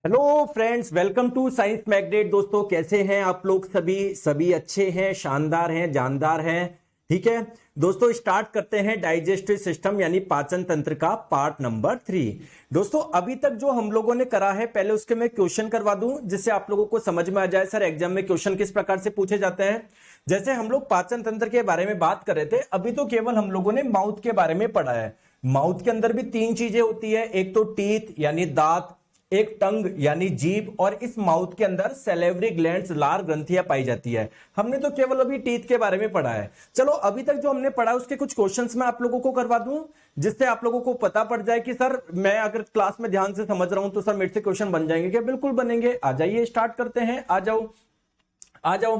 Hello friends, welcome to science magnet. दोस्तों, कैसे हैं आप लोग? सभी अच्छे हैं, शानदार हैं, जानदार हैं। ठीक है दोस्तों, स्टार्ट करते हैं डाइजेस्टिव सिस्टम यानी पाचन तंत्र का पार्ट नंबर 3। दोस्तों, अभी तक जो हम लोगों ने करा है, पहले उसके मैं क्वेश्चन करवा दूं जिससे आप लोगों को समझ में आ जाए सर एग्जाम में क्वेश्चन किस प्रकार से पूछे जाते हैं। जैसे हम लोग पाचन तंत्र के बारे में बात कर रहे थे, अभी तो केवल हम लोगों ने माउथ के बारे में पढ़ा है। माउथ के अंदर भी तीन चीजें होती है, एक तो टीथ यानी दांत, एक टंग यानी जीभ, और इस माउथ के अंदर सैलिवरी ग्लैंड्स लार ग्रंथियां पाई जाती है। हमने तो केवल अभी टीथ के बारे में पढ़ा है। चलो, अभी तक जो हमने पढ़ा उसके कुछ क्वेश्चंस मैं आप लोगों को करवा दूं जिससे आप लोगों को पता पड़ जाए कि सर मैं अगर क्लास में ध्यान से समझ रहा हूं तो सर मेरे से क्वेश्चन बन जाएंगे क्या? बिल्कुल बनेंगे। आ जाइए, स्टार्ट करते हैं। आ जाओ आ जाओ।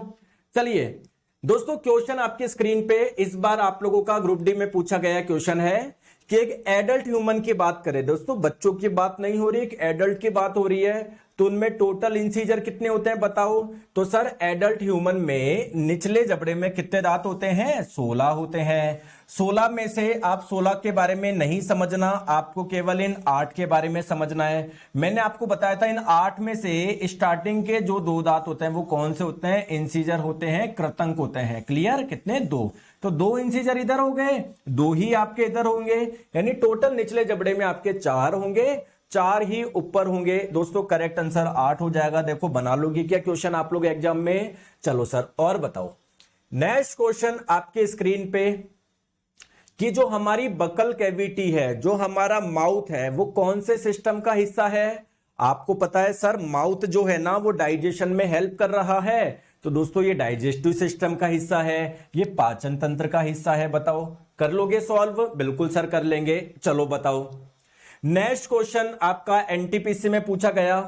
चलिए दोस्तों, क्वेश्चन आपकी स्क्रीन पे इस बार आप लोगों का ग्रुप डी में पूछा गया क्वेश्चन है कि एक एडल्ट ह्यूमन की बात करें। दोस्तों, बच्चों की बात नहीं हो रही, एक एडल्ट की बात हो रही है। तो उनमें टोटल इंसीजर कितने होते हैं बताओ? तो सर एडल्ट ह्यूमन में निचले जबड़े में कितने दांत होते हैं? 16 होते हैं। 16 में से आप 16 के बारे में नहीं समझना, आपको केवल इन 8 के बारे में समझना है। मैंने आपको बताया था इन 8 में से स्टार्टिंग के जो 2 दांत होते हैं वो कौन से होते हैं? इंसीजर होते हैं, कृतंक होते हैं। क्लियर? कितने? 2। तो 2 इंसीजर इधर हो गए, 2 ही आपके इधर होंगे, यानी टोटल निचले जबड़े में आपके 4 होंगे, 4 ही ऊपर होंगे। दोस्तों, करेक्ट आंसर 8 हो जाएगा। देखो, बना लोगे क्या क्वेश्चन आप लोग एग्जाम में? चलो सर, और बताओ। नेक्स्ट क्वेश्चन आपके स्क्रीन पे कि जो हमारी बकल कैविटी है, जो हमारा माउथ है, वो कौन से सिस्टम का हिस्सा है? आपको पता है सर, माउथ जो है ना वो डाइजेशन में हेल्प कर रहा है। तो दोस्तों, ये डाइजेस्टिव सिस्टम का हिस्सा है, ये पाचन तंत्र का हिस्सा है। बताओ, कर लोगे सॉल्व? बिल्कुल सर, कर लेंगे। चलो बताओ। नेक्स्ट क्वेश्चन आपका एनटीपीसी में पूछा गया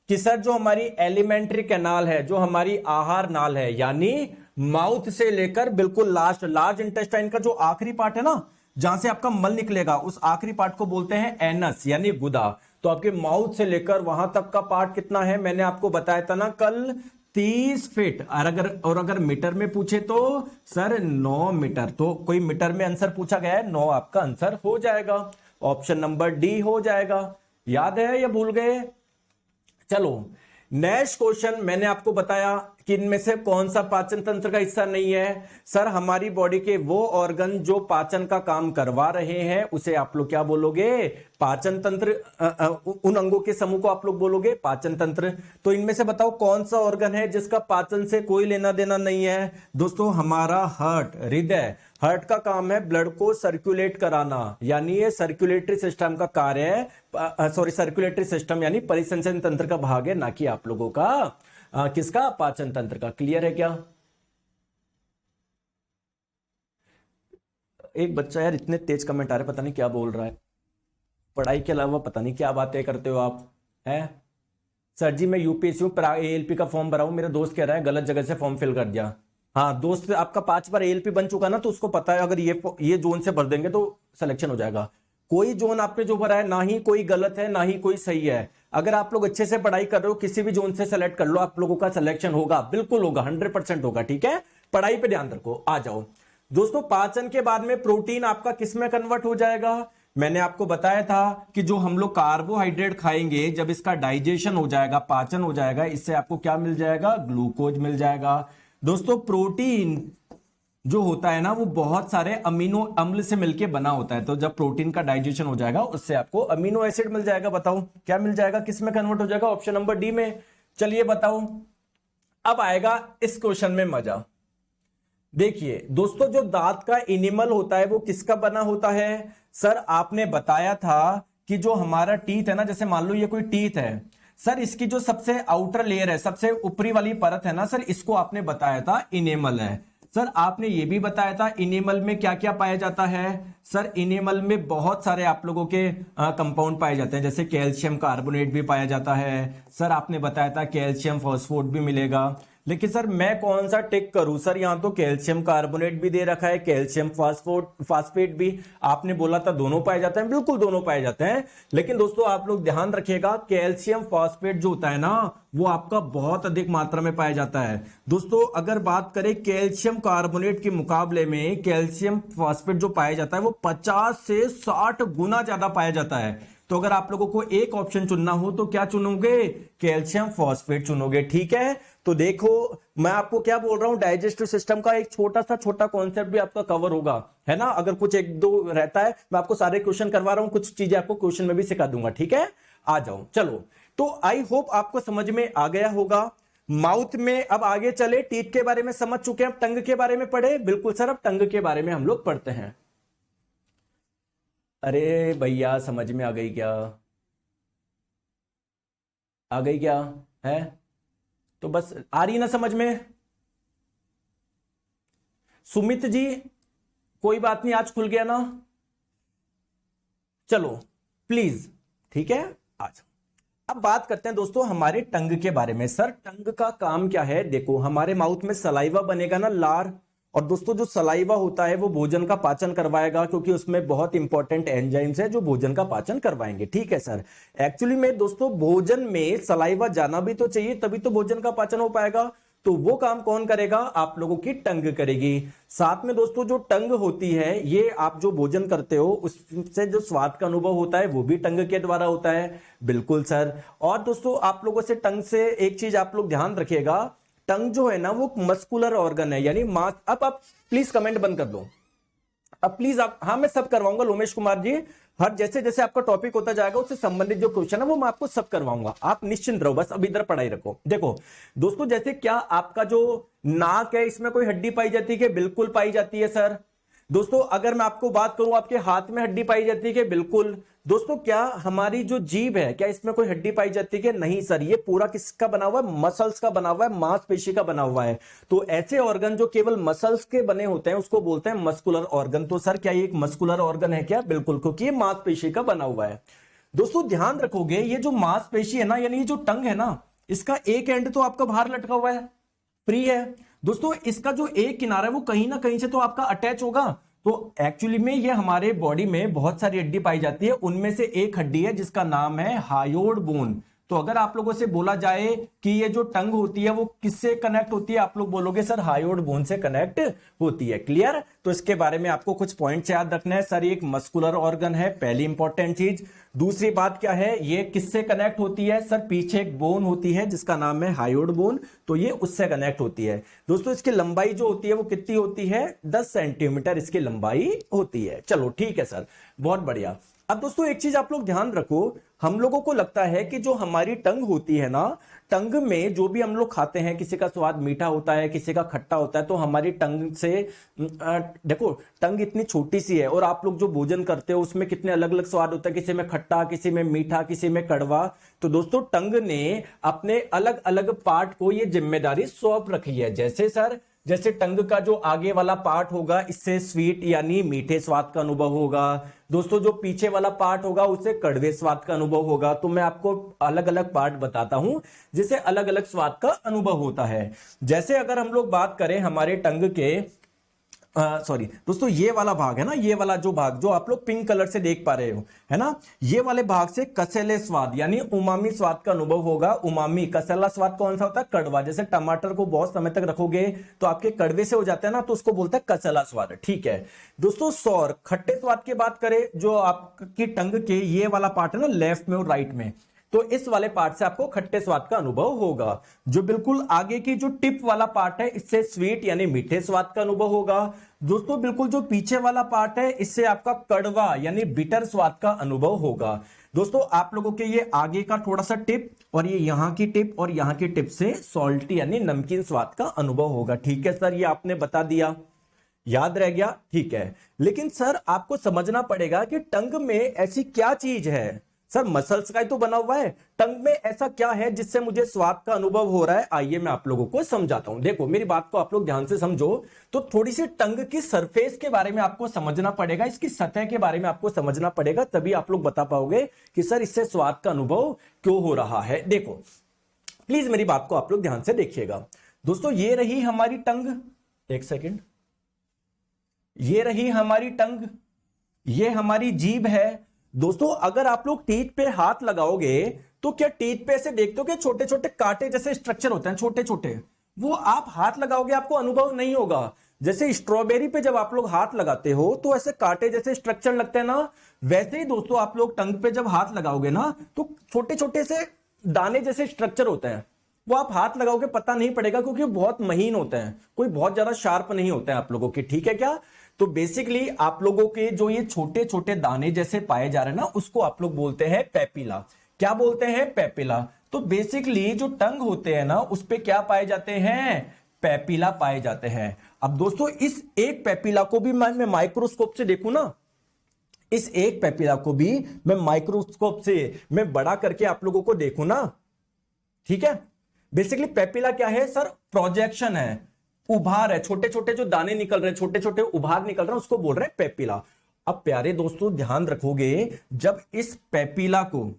कि सर जो हमारी एलिमेंट्री कैनाल है, जो हमारी आहार नाल है, यानी माउथ से लेकर बिल्कुल लास्ट लार्ज इंटेस्टाइन का जो आखिरी पार्ट है ना, जहां से आपका मल निकलेगा, उस आखिरी पार्ट को बोलते हैं एनस यानी गुदा। तो आपके माउथ से लेकर वहां तक का पार्ट कितना है? मैंने आपको बताया था ना कल, 30 फीट। और अगर मीटर में पूछे तो सर 9 मीटर। तो कोई मीटर में आंसर पूछा गया है, 9 आपका आंसर हो जाएगा। ऑप्शन नंबर डी हो जाएगा। याद है या भूल गए? चलो, नेक्स्ट क्वेश्चन मैंने आपको बताया कि इनमें से कौन सा पाचन तंत्र का हिस्सा नहीं है। सर हमारी बॉडी के वो ऑर्गन जो पाचन का काम करवा रहे हैं उसे आप लोग क्या बोलोगे? पाचन तंत्र। उन अंगों के समूह को आप लोग बोलोगे पाचन तंत्र। तो इनमें से बताओ कौन सा ऑर्गन है जिसका पाचन से कोई लेना देना नहीं है? दोस्तों, हमारा हार्ट, हृदय। हार्ट का काम है ब्लड को सर्कुलेट कराना, यानी ये सर्कुलेटरी सिस्टम का कार्य है। सॉरी, सर्कुलेटरी सिस्टम यानी परिसंचरण तंत्र का भाग है, ना कि आप लोगों का किसका? पाचन तंत्र का। क्लियर है क्या? एक बच्चा यार इतने तेज कमेंट आ रहे, पता नहीं क्या बोल रहा है। पढ़ाई के अलावा पता नहीं क्या बातें करते हो आप। हैं सर जी, मैं यूपीएससी एएलपी का फॉर्म भरा हूं, मेरा दोस्त कह रहा है गलत जगह से फॉर्म फिल कर दिया। हाँ, दोस्त आपका 5 बार एएलपी बन चुका ना, तो उसको पता है अगर ये जोन से भर देंगे तो सिलेक्शन हो जाएगा। कोई जोन आपने जो भरा है, ना ही कोई गलत है ना ही कोई सही है। अगर आप लोग अच्छे से पढ़ाई कर रहे हो, किसी भी जोन से सेलेक्ट कर लो, आप लोगों का सिलेक्शन होगा, बिल्कुल होगा, 100% होगा। ठीक है, पढ़ाई पे ध्यान रखो। आ जाओ दोस्तों, पाचन के बाद में प्रोटीन आपका किस में कन्वर्ट हो जाएगा? मैंने आपको बताया था कि जो हम लोग कार्बोहाइड्रेट खाएंगे, जब इसका डाइजेशन हो जाएगा, पाचन हो जाएगा, इससे आपको क्या मिल जाएगा? ग्लूकोज मिल जाएगा। दोस्तों, प्रोटीन जो होता है ना वो बहुत सारे अमीनो अम्ल से मिलकर बना होता है। तो जब प्रोटीन का डाइजेशन हो जाएगा उससे आपको अमीनो एसिड मिल जाएगा। बताओ क्या मिल जाएगा, किस में कन्वर्ट हो जाएगा? ऑप्शन नंबर डी में। चलिए बताओ, अब आएगा इस क्वेश्चन में मजा। देखिए दोस्तों, जो दांत का इनिमल होता है वो किसका बना होता है? सर आपने बताया था कि जो हमारा टीथ है ना, जैसे मान लो ये कोई टीथ है सर, इसकी जो सबसे आउटर लेयर है, सबसे ऊपरी वाली परत है ना सर, इसको आपने बताया था इनेमल है। सर आपने ये भी बताया था इनेमल में क्या क्या पाया जाता है। सर इनेमल में बहुत सारे आप लोगों के कंपाउंड पाए जाते हैं, जैसे कैल्शियम कार्बोनेट भी पाया जाता है। सर आपने बताया था कैल्शियम फॉस्फोट भी मिलेगा। लेकिन सर मैं कौन सा टिक करूं? सर यहां तो कैल्शियम कार्बोनेट भी दे रखा है, कैल्शियम फास्फेट भी। आपने बोला था दोनों पाए जाते हैं, बिल्कुल दोनों पाए जाते हैं। लेकिन दोस्तों आप लोग ध्यान रखिएगा, कैल्शियम फास्फेट जो होता है ना वो आपका बहुत अधिक मात्रा में पाया जाता है। दोस्तों अगर बात करें कैल्शियम कार्बोनेट के मुकाबले में, कैल्शियम फास्फेट जो पाया जाता है वो 50 से 60 गुना ज्यादा पाया जाता है। तो तो अगर आप लोगों को एक ऑप्शन चुनना हो तो क्या चुनोगे? Calcium phosphate चुनोगे। ठीक है, तो देखो मैं आपको क्या बोल रहा हूं, डाइजेस्टिव सिस्टम का एक छोटा कॉन्सेप्ट भी आपका कवर होगा, है ना। अगर कुछ एक दो रहता है, मैं आपको सारे क्वेश्चन करवा रहा हूं, कुछ चीजें आपको क्वेश्चन में भी सिखा दूंगा। ठीक है, आ जाओ। चलो, तो आई होप आपको समझ में आ गया होगा। माउथ में अब आगे चले, टीथ के बारे में समझ चुके हैं, अब टंग के बारे में पढ़े। बिल्कुल सर, अब टंग के बारे में हम लोग पढ़ते हैं। अरे भैया समझ में आ गई क्या? आ गई क्या? है तो बस, आ रही ना समझ में? सुमित जी कोई बात नहीं, आज खुल गया ना? चलो प्लीज, ठीक है, आज अब बात करते हैं दोस्तों हमारे टंग के बारे में। सर टंग का काम क्या है? देखो हमारे माउथ में सलाइवा बनेगा ना, लार। और दोस्तों जो सलाइवा होता है वो भोजन का पाचन करवाएगा, क्योंकि उसमें बहुत इंपॉर्टेंट एंजाइम्स है जो भोजन का पाचन करवाएंगे। ठीक है सर, एक्चुअली में दोस्तों भोजन में सलाइवा जाना भी तो चाहिए, तभी तो भोजन का पाचन हो पाएगा। तो वो काम कौन करेगा? आप लोगों की टंग करेगी। साथ में दोस्तों जो टंग होती है, ये आप जो भोजन करते हो उससे जो स्वाद का अनुभव होता है वो भी टंग के द्वारा होता है। बिल्कुल सर। और दोस्तों आप लोगों से टंग से एक चीज आप लोग ध्यान रखिएगा, टंग जो है ना वो मस्कुलर ऑर्गन है, यानी मांस। अब आप प्लीज कमेंट बंद कर दो, अब प्लीज आप, हाँ मैं सब करवाऊंगा लोमेश कुमार जी, हर जैसे जैसे आपका टॉपिक होता जाएगा उससे संबंधित जो क्वेश्चन है वो मैं आपको सब करवाऊंगा, आप निश्चिंत रहो, बस अब इधर पढ़ाई रखो। देखो दोस्तों, जैसे क्या आपका जो नाक है इसमें कोई हड्डी पाई जाती है? बिल्कुल पाई जाती है सर। दोस्तों अगर मैं आपको बात करूं, आपके हाथ में हड्डी पाई जाती है? बिल्कुल। दोस्तों क्या हमारी जो जीभ है, क्या इसमें कोई हड्डी पाई जाती है? नहीं सर, ये पूरा किसका बना हुआ है? मसल्स का बना हुआ है, मांसपेशी का बना हुआ है। तो ऐसे ऑर्गन जो केवल मसल्स के बने होते हैं उसको बोलते हैं मस्कुलर ऑर्गन। तो सर क्या ये एक मस्कुलर ऑर्गन है क्या? बिल्कुल, क्योंकि ये मांसपेशी का बना हुआ है। दोस्तों ध्यान रखोगे, ये जो मांसपेशी है ना, यानी ये जो टंग है ना, इसका एक एंड तो आपका बाहर लटका हुआ है, फ्री है। दोस्तों इसका जो एक किनारा है वो कहीं ना कहीं से तो आपका अटैच होगा। तो एक्चुअली में ये हमारे बॉडी में बहुत सारी हड्डी पाई जाती है, उनमें से एक हड्डी है जिसका नाम है हायोड बोन। तो अगर आप लोगों से बोला जाए कि ये जो टंग होती है वो किससे कनेक्ट होती है, आप लोग बोलोगे सर हायोड बोन से कनेक्ट होती है। क्लियर? तो इसके बारे में आपको कुछ पॉइंट्स याद रखना है। सर ये एक मस्कुलर ऑर्गन है, पहली इंपॉर्टेंट चीज। दूसरी बात क्या है, ये किससे कनेक्ट होती है? सर पीछे एक बोन होती है जिसका नाम है हायोड बोन, तो ये उससे कनेक्ट होती है। दोस्तों इसकी लंबाई जो होती है वो कितनी होती है? 10 सेंटीमीटर इसकी लंबाई होती है। चलो ठीक है सर, बहुत बढ़िया। अब दोस्तों एक चीज आप लोग ध्यान रखो, हम लोगों को लगता है कि जो हमारी टंग होती है ना, टंग में जो भी हम लोग खाते हैं, किसी का स्वाद मीठा होता है, किसी का खट्टा होता है, तो हमारी टंग से देखो टंग इतनी छोटी सी है और आप लोग जो भोजन करते हो उसमें कितने अलग अलग स्वाद होता है, किसी में खट्टा, किसी में मीठा, किसी में कड़वा। तो दोस्तों टंग ने अपने अलग अलग पार्ट को ये जिम्मेदारी सौंप रखी है। जैसे सर, जैसे टंग का जो आगे वाला पार्ट होगा इससे स्वीट यानी मीठे स्वाद का अनुभव होगा। दोस्तों जो पीछे वाला पार्ट होगा उससे कड़वे स्वाद का अनुभव होगा। तो मैं आपको अलग अलग पार्ट बताता हूं जिससे अलग अलग स्वाद का अनुभव होता है। जैसे अगर हम लोग बात करें हमारे टंग के सॉरी दोस्तों, ये वाला भाग है ना, ये वाला जो भाग जो आप लोग पिंक कलर से देख पा रहे हो, है ना, ये वाले भाग से कसेले स्वाद यानी उमामी स्वाद का अनुभव होगा। उमामी, कसेला स्वाद कौन सा होता है? कड़वा। जैसे टमाटर को बहुत समय तक रखोगे तो आपके कड़वे से हो जाते हैं ना, तो उसको बोलते हैं कसेला स्वाद। ठीक है दोस्तों, सौर खट्टे स्वाद की बात करें, जो आपकी टंग के ये वाला पार्ट है ना, लेफ्ट में और राइट में, तो इस वाले पार्ट से आपको खट्टे स्वाद का अनुभव होगा। जो बिल्कुल आगे की जो टिप वाला पार्ट है इससे स्वीट यानी मीठे स्वाद का अनुभव होगा। दोस्तों बिल्कुल जो पीछे वाला पार्ट है इससे आपका कड़वा यानी बिटर स्वाद का अनुभव होगा। दोस्तों आप लोगों के ये आगे का थोड़ा सा टिप और ये यहां की टिप और यहां की टिप से सॉल्टी यानी नमकीन स्वाद का अनुभव होगा। ठीक है सर, ये आपने बता दिया, याद रह गया? ठीक है, लेकिन सर आपको समझना पड़ेगा कि टंग में ऐसी क्या चीज है। सर मसल्स का ही तो बना हुआ है, टंग में ऐसा क्या है जिससे मुझे स्वाद का अनुभव हो रहा है? आइए मैं आप लोगों को समझाता हूं। देखो मेरी बात को आप लोग ध्यान से समझो, तो थोड़ी सी टंग की सरफेस के बारे में आपको समझना पड़ेगा, इसकी सतह के बारे में आपको समझना पड़ेगा, तभी आप लोग बता पाओगे कि सर इससे स्वाद का अनुभव क्यों हो रहा है। देखो प्लीज मेरी बात को आप लोग ध्यान से देखिएगा। दोस्तों ये रही हमारी टंग, एक सेकेंड, ये रही हमारी टंग, ये हमारी जीभ है। दोस्तों अगर आप लोग टीथ पे हाथ लगाओगे तो क्या टीथ पे ऐसे देखते हो कि छोटे छोटे कांटे जैसे स्ट्रक्चर होते हैं छोटे छोटे, वो आप हाथ लगाओगे आपको अनुभव नहीं होगा। जैसे स्ट्रॉबेरी पे जब आप लोग हाथ लगाते हो तो ऐसे कांटे जैसे स्ट्रक्चर लगते हैं ना, वैसे ही दोस्तों आप लोग टंग पे जब हाथ लगाओगे ना तो छोटे छोटे से दाने जैसे स्ट्रक्चर होते हैं, वो आप हाथ लगाओगे पता नहीं पड़ेगा क्योंकि बहुत महीन होते हैं, कोई बहुत ज्यादा शार्प नहीं होते हैं आप लोगों के, ठीक है क्या। तो बेसिकली आप लोगों के जो ये छोटे छोटे दाने जैसे पाए जा रहे हैं ना, उसको आप लोग बोलते हैं पेपिला। क्या बोलते हैं? पेपिला। तो बेसिकली जो टंग होते हैं ना उस पे क्या पाए जाते हैं? पेपिला पाए जाते हैं। अब दोस्तों इस एक पेपिला को भी मैं माइक्रोस्कोप से देखूं ना, इस एक पेपिला को भी मैं माइक्रोस्कोप से मैं बड़ा करके आप लोगों को देखूं ना, ठीक है। बेसिकली पेपिला क्या है सर? प्रोजेक्शन है, उभार है, छोटे छोटे जो दाने निकल रहे हैं, छोटे छोटे उभार निकल रहे हैं, उसको बोल रहे हैं पेपिला। अब प्यारे दोस्तों ध्यान रखोगे, जब इस पेपिला को,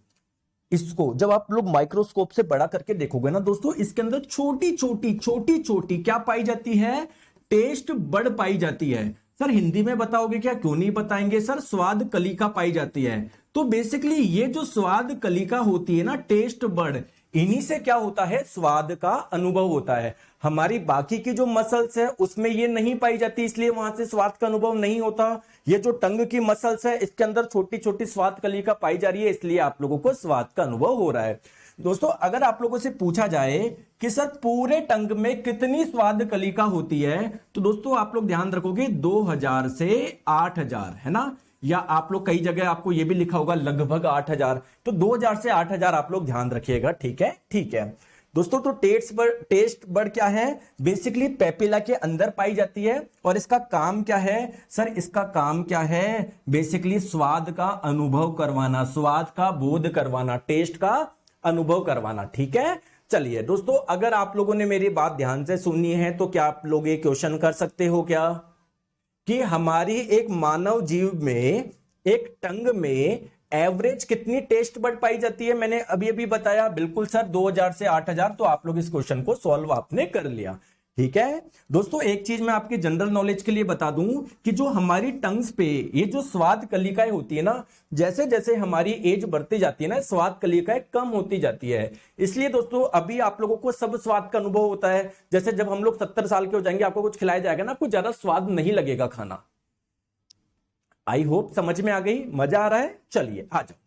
इसको जब आप लोग माइक्रोस्कोप से बड़ा करके देखोगे ना दोस्तों, इसके अंदर छोटी छोटी क्या पाई जाती है? टेस्ट बड पाई जाती है। सर हिंदी में बताओगे क्या? क्यों नहीं बताएंगे सर, स्वाद कलिका पाई जाती है। तो बेसिकली ये जो स्वाद कलिका होती है ना, टेस्ट बड, इन्हीं से क्या होता है? स्वाद का अनुभव होता है। हमारी बाकी की जो मसल्स है उसमें ये नहीं पाई जाती, इसलिए वहां से स्वाद का अनुभव नहीं होता। ये जो टंग की मसल्स है इसके अंदर छोटी छोटी स्वाद कलिका पाई जा रही है, इसलिए आप लोगों को स्वाद का अनुभव हो रहा है। दोस्तों अगर आप लोगों से पूछा जाए कि सर पूरे टंग में कितनी स्वाद कलिका होती है, तो दोस्तों आप लोग ध्यान रखोगे 2000 से 8000, है ना, या आप लोग कई जगह आपको यह भी लिखा होगा लगभग 8000, तो 2000 से 8000 आप लोग ध्यान रखिएगा, ठीक है, ठीक है दोस्तों। तो टेस्ट बड क्या है? बेसिकली पेपिला के अंदर पाई जाती है, और इसका काम क्या है सर? इसका काम क्या है? बेसिकली स्वाद का अनुभव करवाना, स्वाद का बोध करवाना, टेस्ट का अनुभव करवाना, ठीक है। चलिए दोस्तों, अगर आप लोगों ने मेरी बात ध्यान से सुननी है तो क्या आप लोग ये क्वेश्चन कर सकते हो क्या कि हमारी एक मानव जीव में, एक टंग में एवरेज कितनी टेस्ट बड पाई जाती है? मैंने अभी अभी बताया, बिल्कुल सर 2000 से 8000। तो आप लोग इस क्वेश्चन को सॉल्व आपने कर लिया, ठीक है दोस्तों। एक चीज मैं आपकी जनरल नॉलेज के लिए बता दूं कि जो हमारी टंग्स पे ये जो स्वाद कलिकाएं होती है ना, जैसे जैसे हमारी एज बढ़ती जाती है ना, स्वाद कलिकाएं कम होती जाती है। इसलिए दोस्तों अभी आप लोगों को सब स्वाद का अनुभव होता है। जैसे जब हम लोग 70 साल के हो जाएंगे, आपको कुछ खिलाया जाएगा ना, कुछ ज्यादा स्वाद नहीं लगेगा खाना। आई होप समझ में आ गई, मजा आ रहा है। चलिए आ जाओ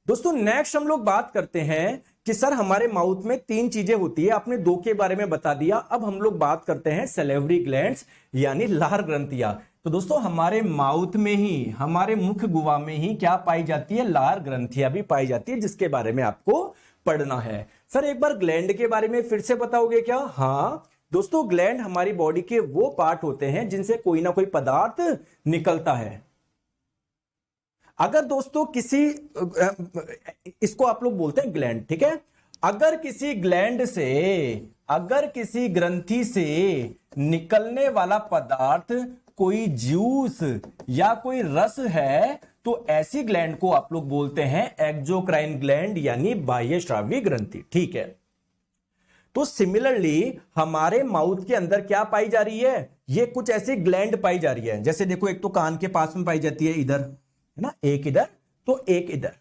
दोस्तों, नेक्स्ट हम लोग बात करते हैं कि सर हमारे माउथ में 3 चीजें होती है, आपने 2 के बारे में बता दिया। अब हम लोग बात करते हैं सैलिवरी ग्लैंड्स यानी लार ग्रंथियां। तो दोस्तों हमारे माउथ में ही, हमारे मुख गुहा में ही क्या पाई जाती है? लार ग्रंथियां भी पाई जाती है, जिसके बारे में आपको पढ़ना है। सर एक बार ग्लैंड के बारे में फिर से बताओगे क्या? हाँ दोस्तों, ग्लैंड हमारी बॉडी के वो पार्ट होते हैं जिनसे कोई ना कोई पदार्थ निकलता है। अगर दोस्तों किसी, इसको आप लोग बोलते हैं ग्लैंड, ठीक है। अगर किसी ग्लैंड से, अगर किसी ग्रंथि से निकलने वाला पदार्थ कोई जूस या कोई रस है, तो ऐसी ग्लैंड को आप लोग बोलते हैं एक्सोक्राइन ग्लैंड यानी बाह्यस्रावी ग्रंथि, ठीक है। तो सिमिलरली हमारे माउथ के अंदर क्या पाई जा रही है? ये कुछ ऐसी ग्लैंड पाई जा रही है। जैसे देखो, एक तो कान के पास में पाई जाती है, इधर है ना, एक इधर तो एक इधर,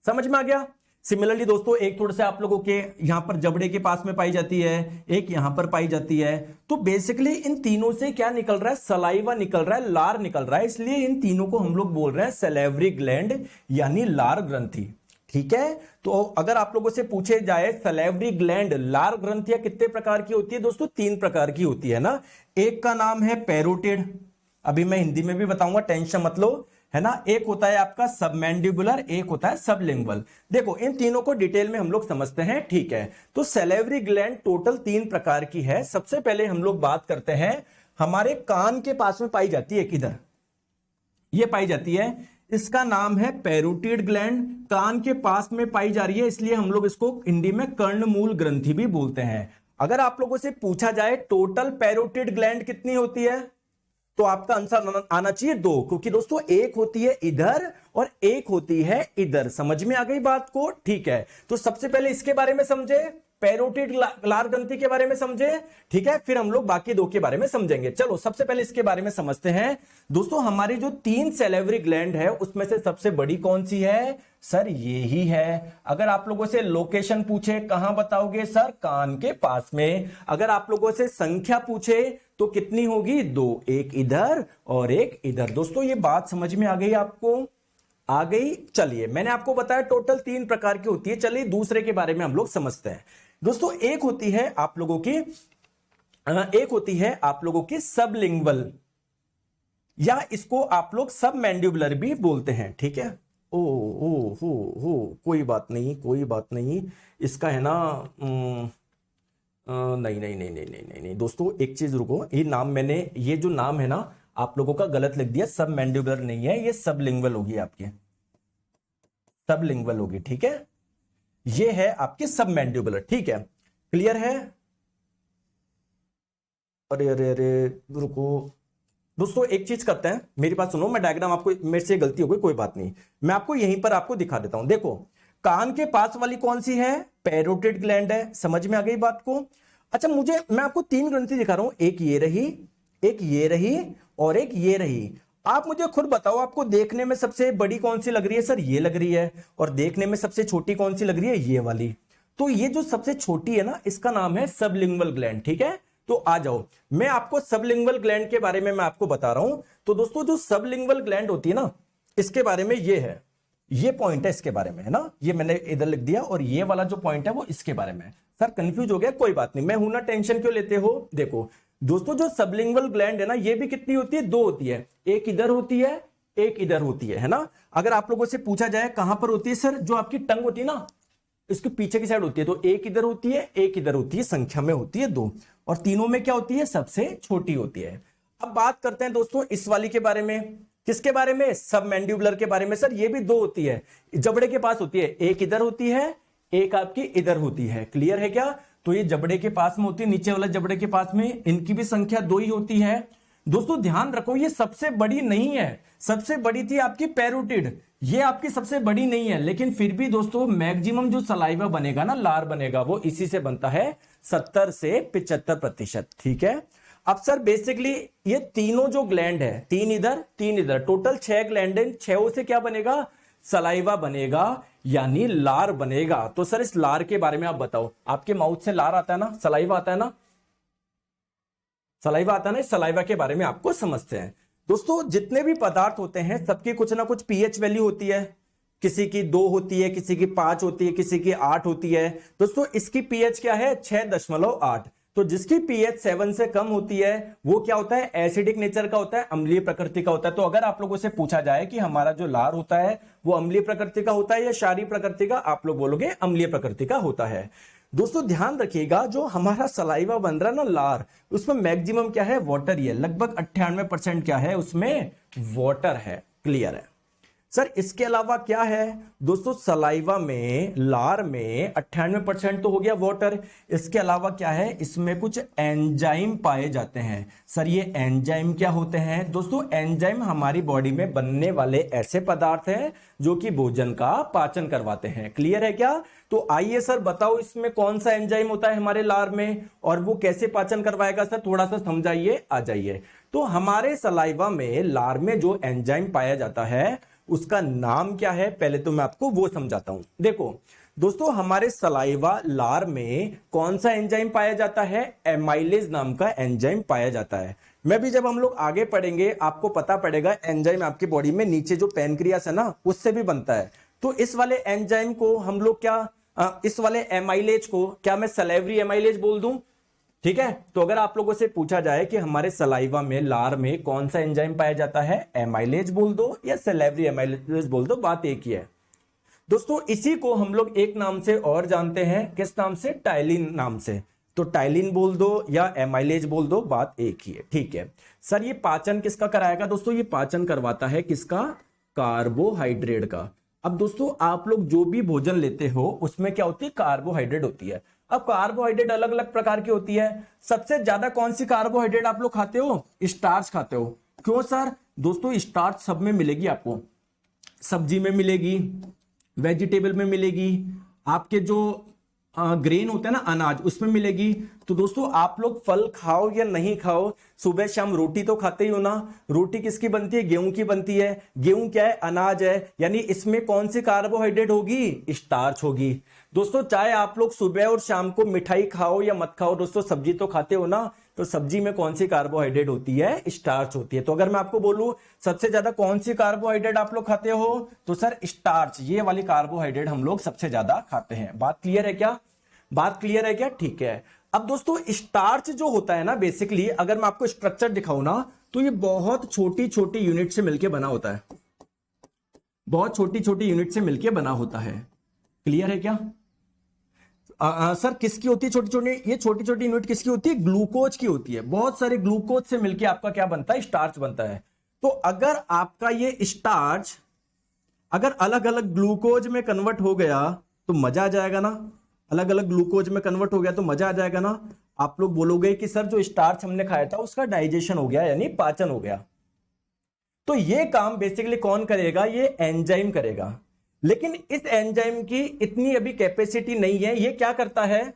समझ में आ गया। सिमिलरली दोस्तों एक थोड़े से आप लोगों के यहां पर जबड़े के पास में पाई जाती है, एक यहां पर पाई जाती है। तो बेसिकली इन तीनों से क्या निकल रहा है? सलाइवा निकल रहा है, लार निकल रहा है, इसलिए इन तीनों को हम लोग बोल रहे हैं सैलिवरी ग्लैंड यानी लार ग्रंथि, ठीक है। तो अगर आप लोगों से पूछे जाए सैलिवरी ग्लैंड, लार ग्रंथियां कितने प्रकार की होती है दोस्तों? 3 प्रकार की होती है ना। एक का नाम है पैरोटिड, अभी मैं हिंदी में भी बताऊंगा, टेंशन मत लो, है ना। एक होता है आपका सबमैंडिबुलर, एक होता है सबलिंगुअल। देखो इन तीनों को डिटेल में हम लोग समझते हैं, ठीक है। तो सैलिवरी ग्लैंड टोटल 3 प्रकार की है। सबसे पहले हम लोग बात करते हैं, हमारे कान के पास में पाई जाती है, किधर ये पाई जाती है, इसका नाम है पैरोटिड ग्लैंड, कान के पास में पाई जा रही है, इसलिए हम लोग इसको हिंदी में कर्णमूल ग्रंथि भी बोलते हैं। अगर आप लोगों से पूछा जाए टोटल पैरोटिड ग्लैंड कितनी होती है, तो आपका आंसर आना चाहिए 2, क्योंकि दोस्तों एक होती है इधर और एक होती है इधर। समझ में आ गई बात को, ठीक है। तो सबसे पहले इसके बारे में समझे, पैरोटिड लार ग्रंथि के बारे में समझे, ठीक है, फिर हम लोग बाकी 2 के बारे में समझेंगे। चलो सबसे पहले इसके बारे में समझते हैं। दोस्तों हमारी जो 3 सैलिवरी ग्लैंड है उसमें से सबसे बड़ी कौन सी है? सर ये ही है। अगर आप लोगों से लोकेशन पूछे कहां बताओगे? सर कान के पास में। अगर आप लोगों से संख्या पूछे तो कितनी होगी? 2, एक इधर और एक इधर। दोस्तों ये बात समझ में आ गई आपको? आ गई। चलिए मैंने आपको बताया टोटल 3 प्रकार की होती है। चलिए दूसरे के बारे में हम लोग समझते हैं। दोस्तों एक होती है आप लोगों की सबलिंगुअल, या इसको आप लोग सब मैंडिबुलर भी बोलते हैं, ठीक है। ओ ओ हो कोई बात नहीं, कोई बात नहीं, इसका है ना नहीं नहीं नहीं नहीं नहीं नहीं नहीं दोस्तों एक चीज रुको, ये जो नाम है ना आप लोगों का गलत लिख दिया, सब मैंडिबुलर नहीं है, ये सबलिंगुअल होगी आपकी, सबलिंगुअल होगी, ठीक है। ये है आपकी सब मैंडिबुलर, ठीक है, क्लियर है। अरे अरे अरे रुको दोस्तों, एक चीज करते हैं, मेरी बात सुनो, मैं डायग्राम आपको, मेरे से गलती हो गई कोई बात नहीं, मैं आपको यहीं पर आपको दिखा देता हूं। देखो कान के पास वाली कौन सी है? पैरोटिड ग्लैंड है, समझ में आ गई बात को। अच्छा मैं आपको 3 ग्रंथि दिखा रहा हूं, एक ये रही, एक ये रही और एक ये रही। आप मुझे खुद बताओ आपको देखने में सबसे बड़ी कौन सी लग रही है? सर ये लग रही है। और देखने में सबसे छोटी कौन सी लग रही है? ये वाली। तो ये जो सबसे छोटी है ना, इसका नाम है सबलिंगुअल ग्लैंड, ठीक है। तो आ जाओ, मैं आपको सबलिंगुअल ग्लैंड के बारे में मैं आपको बता रहा हूं। तो दोस्तों जो सबलिंगुअल ग्लैंड होती है ना, इसके बारे में ये है, ये पॉइंट है इसके बारे में, है ना, ये मैंने इधर लिख दिया, और ये वाला जो पॉइंट है वो इसके बारे में। सर कंफ्यूज हो गया? कोई बात नहीं, मैं हूं ना, टेंशन क्यों लेते हो। देखो दोस्तों जो सबलिंगुअल ग्लैंड है ना, ये भी कितनी होती है? 2 होती है, एक इधर होती है, एक इधर होती है ना। अगर आप लोगों से पूछा जाए कहां पर होती है, सर जो आपकी टंग होती है ना, इसके पीछे की साइड होती है, तो एक इधर होती है, एक इधर होती है, संख्या में होती है 2, और तीनों में क्या होती है? सबसे छोटी होती है। अब बात करते हैं दोस्तों इस वाली के बारे में। किसके बारे में? सब मैंडिबुलर के बारे में। सर ये भी 2 होती है, जबड़े के पास होती है, एक इधर होती है, एक आपकी इधर होती है, क्लियर है क्या? तो ये जबड़े के पास में होती है, नीचे वाला जबड़े के पास में, इनकी भी संख्या 2 ही होती है। दोस्तों ध्यान रखो ये सबसे बड़ी नहीं है, सबसे बड़ी थी आपकी पैरोटिड, ये आपकी सबसे बड़ी नहीं है, लेकिन फिर भी दोस्तों मैक्सिमम जो सलाइवा बनेगा ना, लार बनेगा, वो इसी से बनता है 70 से 75%, ठीक है। अब सर बेसिकली ये तीनों जो ग्लैंड है, 3 इधर 3 इधर, टोटल 6 ग्लैंड है, 6 से क्या बनेगा? सलाइवा बनेगा, यानी लार बनेगा। तो सर इस लार के बारे में आप बताओ, आपके माउथ से लार आता है ना, सलाइवा आता है ना, सलाइवा आता है ना, इस सलाइवा के बारे में आपको समझते हैं। दोस्तों जितने भी पदार्थ होते हैं सबकी कुछ ना कुछ पीएच वैल्यू होती है, किसी की 2 होती है, किसी की 5 होती है, किसी की 8 होती है। दोस्तों इसकी पीएच क्या है? 6.8। तो जिसकी पीएच 7 से कम होती है वो क्या होता है? एसिडिक नेचर का होता है, अम्लीय प्रकृति का होता है। तो अगर आप लोगों से पूछा जाए कि हमारा जो लार होता है वो अम्लीय प्रकृति का होता है या क्षारीय प्रकृति का, आप लोग बोलोगे अम्लीय प्रकृति का होता है। दोस्तों ध्यान रखिएगा जो हमारा सलाइवा बन रहा है ना, लार, उसमें मैक्सिमम क्या है? वाटर ही है, लगभग 98% क्या है उसमें? वाटर है, क्लियर है। सर इसके अलावा क्या है? दोस्तों सलाइवा में, लार में 98% तो हो गया वाटर, इसके अलावा क्या है? इसमें कुछ एंजाइम पाए जाते हैं। सर ये एंजाइम क्या होते हैं? दोस्तों एंजाइम हमारी बॉडी में बनने वाले ऐसे पदार्थ हैं जो कि भोजन का पाचन करवाते हैं, क्लियर है क्या? तो आइए सर बताओ इसमें कौन सा एंजाइम होता है हमारे लार में, और वो कैसे पाचन करवाएगा? सर थोड़ा सा समझाइए, आ जाइए। तो हमारे सलाइवा में, लार में जो एंजाइम पाया जाता है उसका नाम क्या है? पहले तो मैं आपको वो समझाता हूं। देखो दोस्तों हमारे सलाइवा, लार में कौन सा एंजाइम पाया जाता है? एमाइलेज नाम का एंजाइम पाया जाता है। मैं भी जब हम लोग आगे पढ़ेंगे आपको पता पड़ेगा, एंजाइम आपकी बॉडी में नीचे जो पैनक्रियास है ना, उससे भी बनता है। तो इस वाले एंजाइम को हम लोग क्या, इस वाले एमाइलेज को क्या मैं सलेवरी एमाइलेज बोल दूं? ठीक है। तो अगर आप लोगों से पूछा जाए कि हमारे सलाइवा में, लार में कौन सा एंजाइम पाया जाता है, एमाइलेज बोल दो या सलेवरी एमाइलेज बोल दो, बात एक ही है। दोस्तों इसी को हम लोग एक नाम से और जानते हैं, किस नाम से? टाइलिन नाम से। तो टाइलिन बोल दो या एमाइलेज बोल दो, बात एक ही है, ठीक है। सर ये पाचन किसका कराएगा? दोस्तों ये पाचन करवाता है किसका? कार्बोहाइड्रेट का। अब दोस्तों आप लोग जो भी भोजन लेते हो उसमें क्या होती है? कार्बोहाइड्रेट होती है। अब कार्बोहाइड्रेट अलग अलग प्रकार की होती है। सबसे ज्यादा कौन सी कार्बोहाइड्रेट आप लोग खाते हो? स्टार्च खाते हो। क्यों सर? दोस्तों स्टार्च सब में मिलेगी आपको, सब्जी में मिलेगी, वेजिटेबल में मिलेगी, आपके जो ग्रेन होता है ना, अनाज, उसमें मिलेगी। तो दोस्तों आप लोग फल खाओ या नहीं खाओ, सुबह शाम रोटी तो खाते ही हो ना। रोटी किसकी बनती है? गेहूं की बनती है। गेहूं क्या है? अनाज है, यानी इसमें कौन सी कार्बोहाइड्रेट होगी? स्टार्च होगी। दोस्तों चाहे आप लोग सुबह और शाम को मिठाई खाओ या मत खाओ, दोस्तों सब्जी तो खाते हो ना, तो सब्जी में कौन सी कार्बोहाइड्रेट होती है? स्टार्च होती है। तो अगर मैं आपको बोलूं सबसे ज्यादा कौन सी कार्बोहाइड्रेट आप लोग खाते हो, तो सर स्टार्च, ये वाली कार्बोहाइड्रेट हम लोग सबसे ज्यादा खाते हैं। बात क्लियर है क्या? बात क्लियर है क्या? ठीक है। अब दोस्तों स्टार्च जो होता है ना, बेसिकली अगर मैं आपको स्ट्रक्चर दिखाऊं ना, तो ये बहुत छोटी छोटी यूनिट से मिलकर बना होता है, बहुत छोटी छोटी यूनिट से मिलकर बना होता है। क्लियर है क्या? सर किसकी होती है छोटी छोटी? ये छोटी छोटी यूनिट किसकी होती है? ग्लूकोज की होती है। बहुत सारे ग्लूकोज से मिलकर आपका क्या बनता है? स्टार्च बनता है। तो अगर आपका ये स्टार्च अगर अलग अलग ग्लूकोज में कन्वर्ट हो गया तो मजा आ जाएगा ना। अलग अलग ग्लूकोज में कन्वर्ट हो गया तो मजा आ जाएगा ना। आप लोग बोलोगे कि सर जो स्टार्च हमने खाया था उसका डाइजेशन हो गया, यानी पाचन हो गया। तो ये काम बेसिकली कौन करेगा? ये एंजाइम करेगा। लेकिन इस एंजाइम की इतनी अभी कैपेसिटी नहीं है। ये क्या करता है?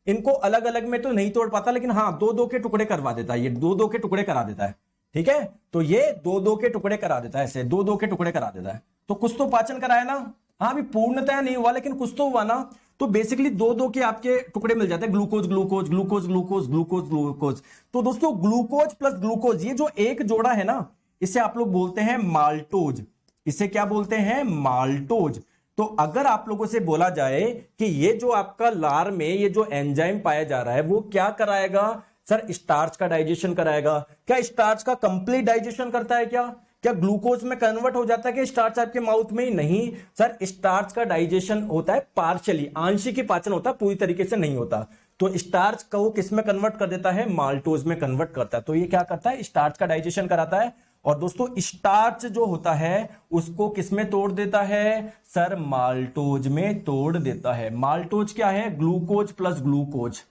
इनको अलग अलग में तो नहीं तोड़ पाता, लेकिन हाँ दो दो के टुकड़े करवा देता है। ये दो दो के टुकड़े करा देता है, ठीक है। तो ये दो दो के टुकड़े करा देता है, ऐसे दो दो के टुकड़े करा देता है। तो कुछ तो पाचन कराया ना। हाँ अभी पूर्णतः नहीं हुआ, लेकिन कुछ तो हुआ ना। तो बेसिकली दो दो के आपके टुकड़े मिल जाते हैं, glucose glucose glucose glucose glucose glucose. तो दोस्तों ग्लूकोज प्लस ग्लूकोज, ये जो एक जोड़ा है ना, इसे आप लोग बोलते हैं माल्टोज। इसे क्या बोलते हैं? माल्टोज। तो अगर आप लोगों से बोला जाए कि ये जो आपका लार में ये जो एंजाइम पाया जा रहा है वो क्या कराएगा? सर स्टार्च का डाइजेशन कराएगा। क्या स्टार्च का कंप्लीट डाइजेशन करता है? क्या ग्लूकोज में कन्वर्ट हो जाता है कि स्टार्च आपके माउथ में ही? नहीं सर, स्टार्च का डाइजेशन होता है पार्शियली, आंशिक ही पाचन होता है, पूरी तरीके से नहीं होता। तो स्टार्च को किस में कन्वर्ट कर देता है? माल्टोज में कन्वर्ट करता है। तो ये क्या करता है? स्टार्च का डाइजेशन कराता है। और दोस्तों स्टार्च जो होता है उसको किस में तोड़ देता है? सर माल्टोज में तोड़ देता है। माल्टोज क्या है? Glucose plus glucose,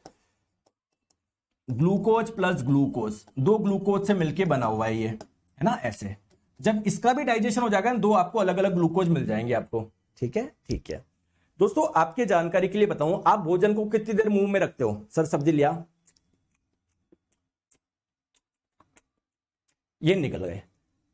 glucose plus glucose, दो ग्लूकोज से मिलके बना हुआ है ये, है ना। ऐसे जब इसका भी डाइजेशन हो जाएगा, दो आपको अलग अलग ग्लूकोज मिल जाएंगे आपको, ठीक है। ठीक है दोस्तों, आपके जानकारी के लिए बताऊं, आप भोजन को कितनी देर मुंह में रखते हो? सर सब्जी लिया, ये निकल गए।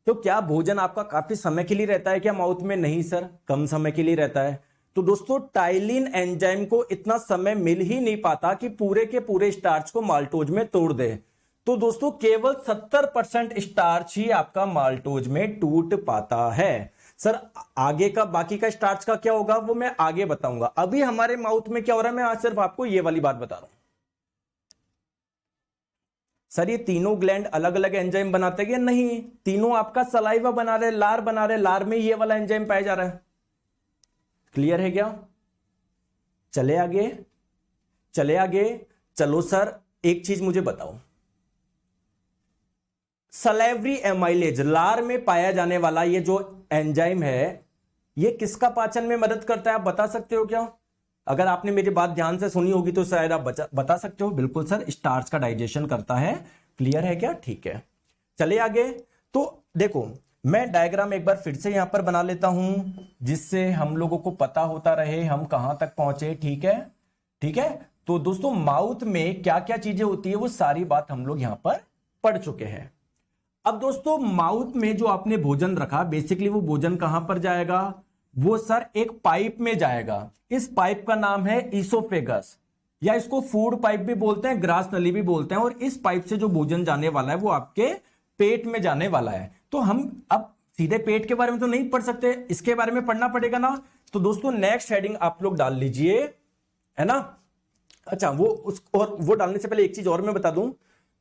तो क्या भोजन आपका काफी समय के लिए रहता है क्या माउथ में? नहीं सर, कम समय के लिए रहता है। तो दोस्तों टाइलिन एंजाइम को इतना समय मिल ही नहीं पाता कि पूरे के पूरे स्टार्च को माल्टोज में तोड़ दे। तो दोस्तों केवल 70% स्टार्च ही आपका माल्टोज में टूट पाता है। सर आगे का बाकी का स्टार्च का क्या होगा वो मैं आगे बताऊंगा। अभी हमारे माउथ में क्या हो रहा है, मैं आज सिर्फ आपको ये वाली बात बता रहा हूं। सर ये तीनों ग्लैंड अलग अलग एंजाइम बनाते हैं? नहीं, तीनों आपका सलाइवा बना रहे, लार बना रहे, लार में ये वाला एंजाइम पाया जा रहा है। क्लियर है क्या? चले आगे, चले आगे। चलो सर एक चीज मुझे बताओ, सलेवरी एमाइलेज, लार में पाया जाने वाला ये जो एंजाइम है, ये किसका पाचन में मदद करता है? आप बता सकते हो क्या? अगर आपने मेरी बात ध्यान से सुनी होगी तो शायद आप बता सकते हो। बिल्कुल सर, स्टार्च का डाइजेशन करता है। क्लियर है क्या? ठीक है, चले आगे। तो देखो मैं डायग्राम एक बार फिर से यहां पर बना लेता हूं, जिससे हम लोगों को पता होता रहे हम कहां तक पहुंचे। ठीक है, ठीक है। तो दोस्तों माउथ में क्या क्या चीजें होती है वो सारी बात हम लोग यहां पर पढ़ चुके हैं। अब दोस्तों माउथ में जो आपने भोजन रखा, बेसिकली वो भोजन कहां पर जाएगा? वो सर एक पाइप में जाएगा। इस पाइप का नाम है ईसोफेगस, या इसको फूड पाइप भी बोलते हैं, ग्रास नली भी बोलते हैं। और इस पाइप से जो भोजन जाने वाला है वो आपके पेट में जाने वाला है। तो हम अब सीधे पेट के बारे में तो नहीं पढ़ सकते, इसके बारे में पढ़ना पड़ेगा ना। तो दोस्तों नेक्स्ट हेडिंग आप लोग डाल लीजिए, है ना। अच्छा वो डालने से पहले एक चीज और मैं बता दूं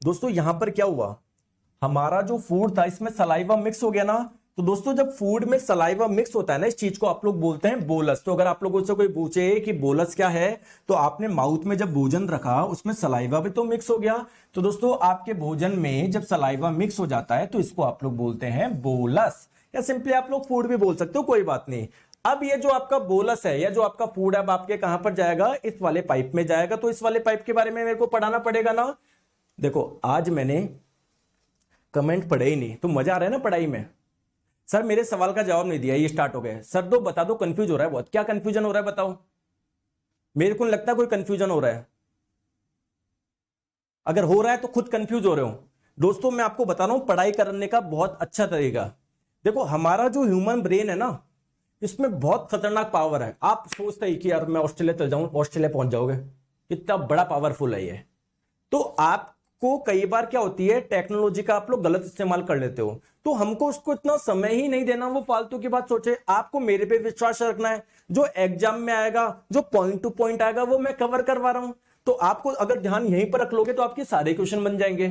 दोस्तों, यहां पर क्या हुआ, हमारा जो फूड था इसमें सलाइवा मिक्स हो गया ना। तो दोस्तों जब फूड में सलाइवा मिक्स होता है ना, इस चीज को आप लोग बोलते हैं बोलस। तो अगर आप लोगों से कोई पूछे कि बोलस क्या है, तो आपने माउथ में जब भोजन रखा उसमें सलाइवा भी तो मिक्स हो गया। तो दोस्तों आपके भोजन में जब सलाइवा मिक्स हो जाता है तो इसको आप लोग बोलते हैं बोलस, या सिंपली आप लोग फूड भी बोल सकते हो, कोई बात नहीं। अब ये जो आपका बोलस है या जो आपका फूड है, अब आपके कहां पर जाएगा? इस वाले पाइप में जाएगा। तो इस वाले पाइप के बारे में मेरे को पढ़ाना पड़ेगा ना। देखो आज मैंने कमेंट पढ़े ही नहीं, तो मजा आ रहा है ना पढ़ाई में। सर मेरे सवाल का जवाब नहीं दिया, ये स्टार्ट हो गए। सर दो बता दो, कंफ्यूज हो रहा है बहुत। क्या कंफ्यूजन हो रहा है बताओ? मेरे को लगता है कोई कंफ्यूजन हो रहा है। अगर हो रहा है तो खुद कंफ्यूज हो रहे हो। दोस्तों मैं आपको बता रहा हूं पढ़ाई करने का बहुत अच्छा तरीका। देखो हमारा जो ह्यूमन ब्रेन है ना, इसमें बहुत खतरनाक पावर है। आप सोचते ही कि यार मैं ऑस्ट्रेलिया चल जाऊं, ऑस्ट्रेलिया पहुंच जाओगे, कितना बड़ा पावरफुल है ये। तो आप आपको कई बार क्या होती है, टेक्नोलॉजी का आप लोग गलत इस्तेमाल कर लेते हो, तो हमको उसको इतना समय ही नहीं देना, वो फालतू की बात सोचे। आपको मेरे पे विश्वास रखना है, जो एग्जाम में आएगा, जो पॉइंट टू पॉइंट आएगा, वो मैं कवर करवा रहा हूं। तो आपको अगर ध्यान यहीं पर रख लोगे तो आपके सारे क्वेश्चन बन जाएंगे,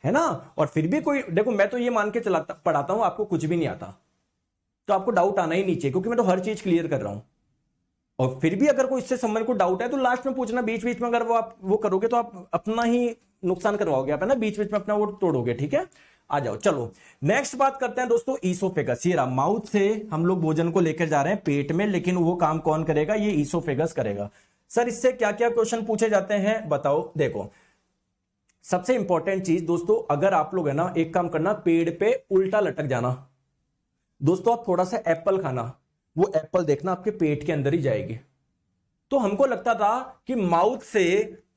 है ना। और फिर भी कोई देखो, मैं तो ये मान के पढ़ाता हूं आपको कुछ भी नहीं आता, तो आपको डाउट आना ही नहीं चाहिए, क्योंकि मैं तो हर चीज क्लियर कर रहा हूं। और फिर भी अगर कोई इससे संबंध को डाउट है तो लास्ट में पूछना, बीच बीच में अगर वो करोगे तो आप अपना ही नुकसान करवाओगे, आप है ना, बीच बीच में अपना वो तोड़ोगे, ठीक है। आ जाओ, चलो नेक्स्ट बात करते हैं दोस्तों, ईसोफेगस। ये रहा, माउथ से हम लोग भोजन को लेकर जा रहे हैं पेट में, लेकिन वो काम कौन करेगा, ये ईसोफेगस करेगा। सर इससे क्या क्या क्वेश्चन पूछे जाते हैं बताओ। देखो सबसे इंपॉर्टेंट चीज दोस्तों, अगर आप लोग है ना, एक काम करना, पेड़ पे उल्टा लटक जाना दोस्तों, आप थोड़ा सा एप्पल खाना, वो एप्पल देखना आपके पेट के अंदर ही जाएगी। तो हमको लगता था कि माउथ से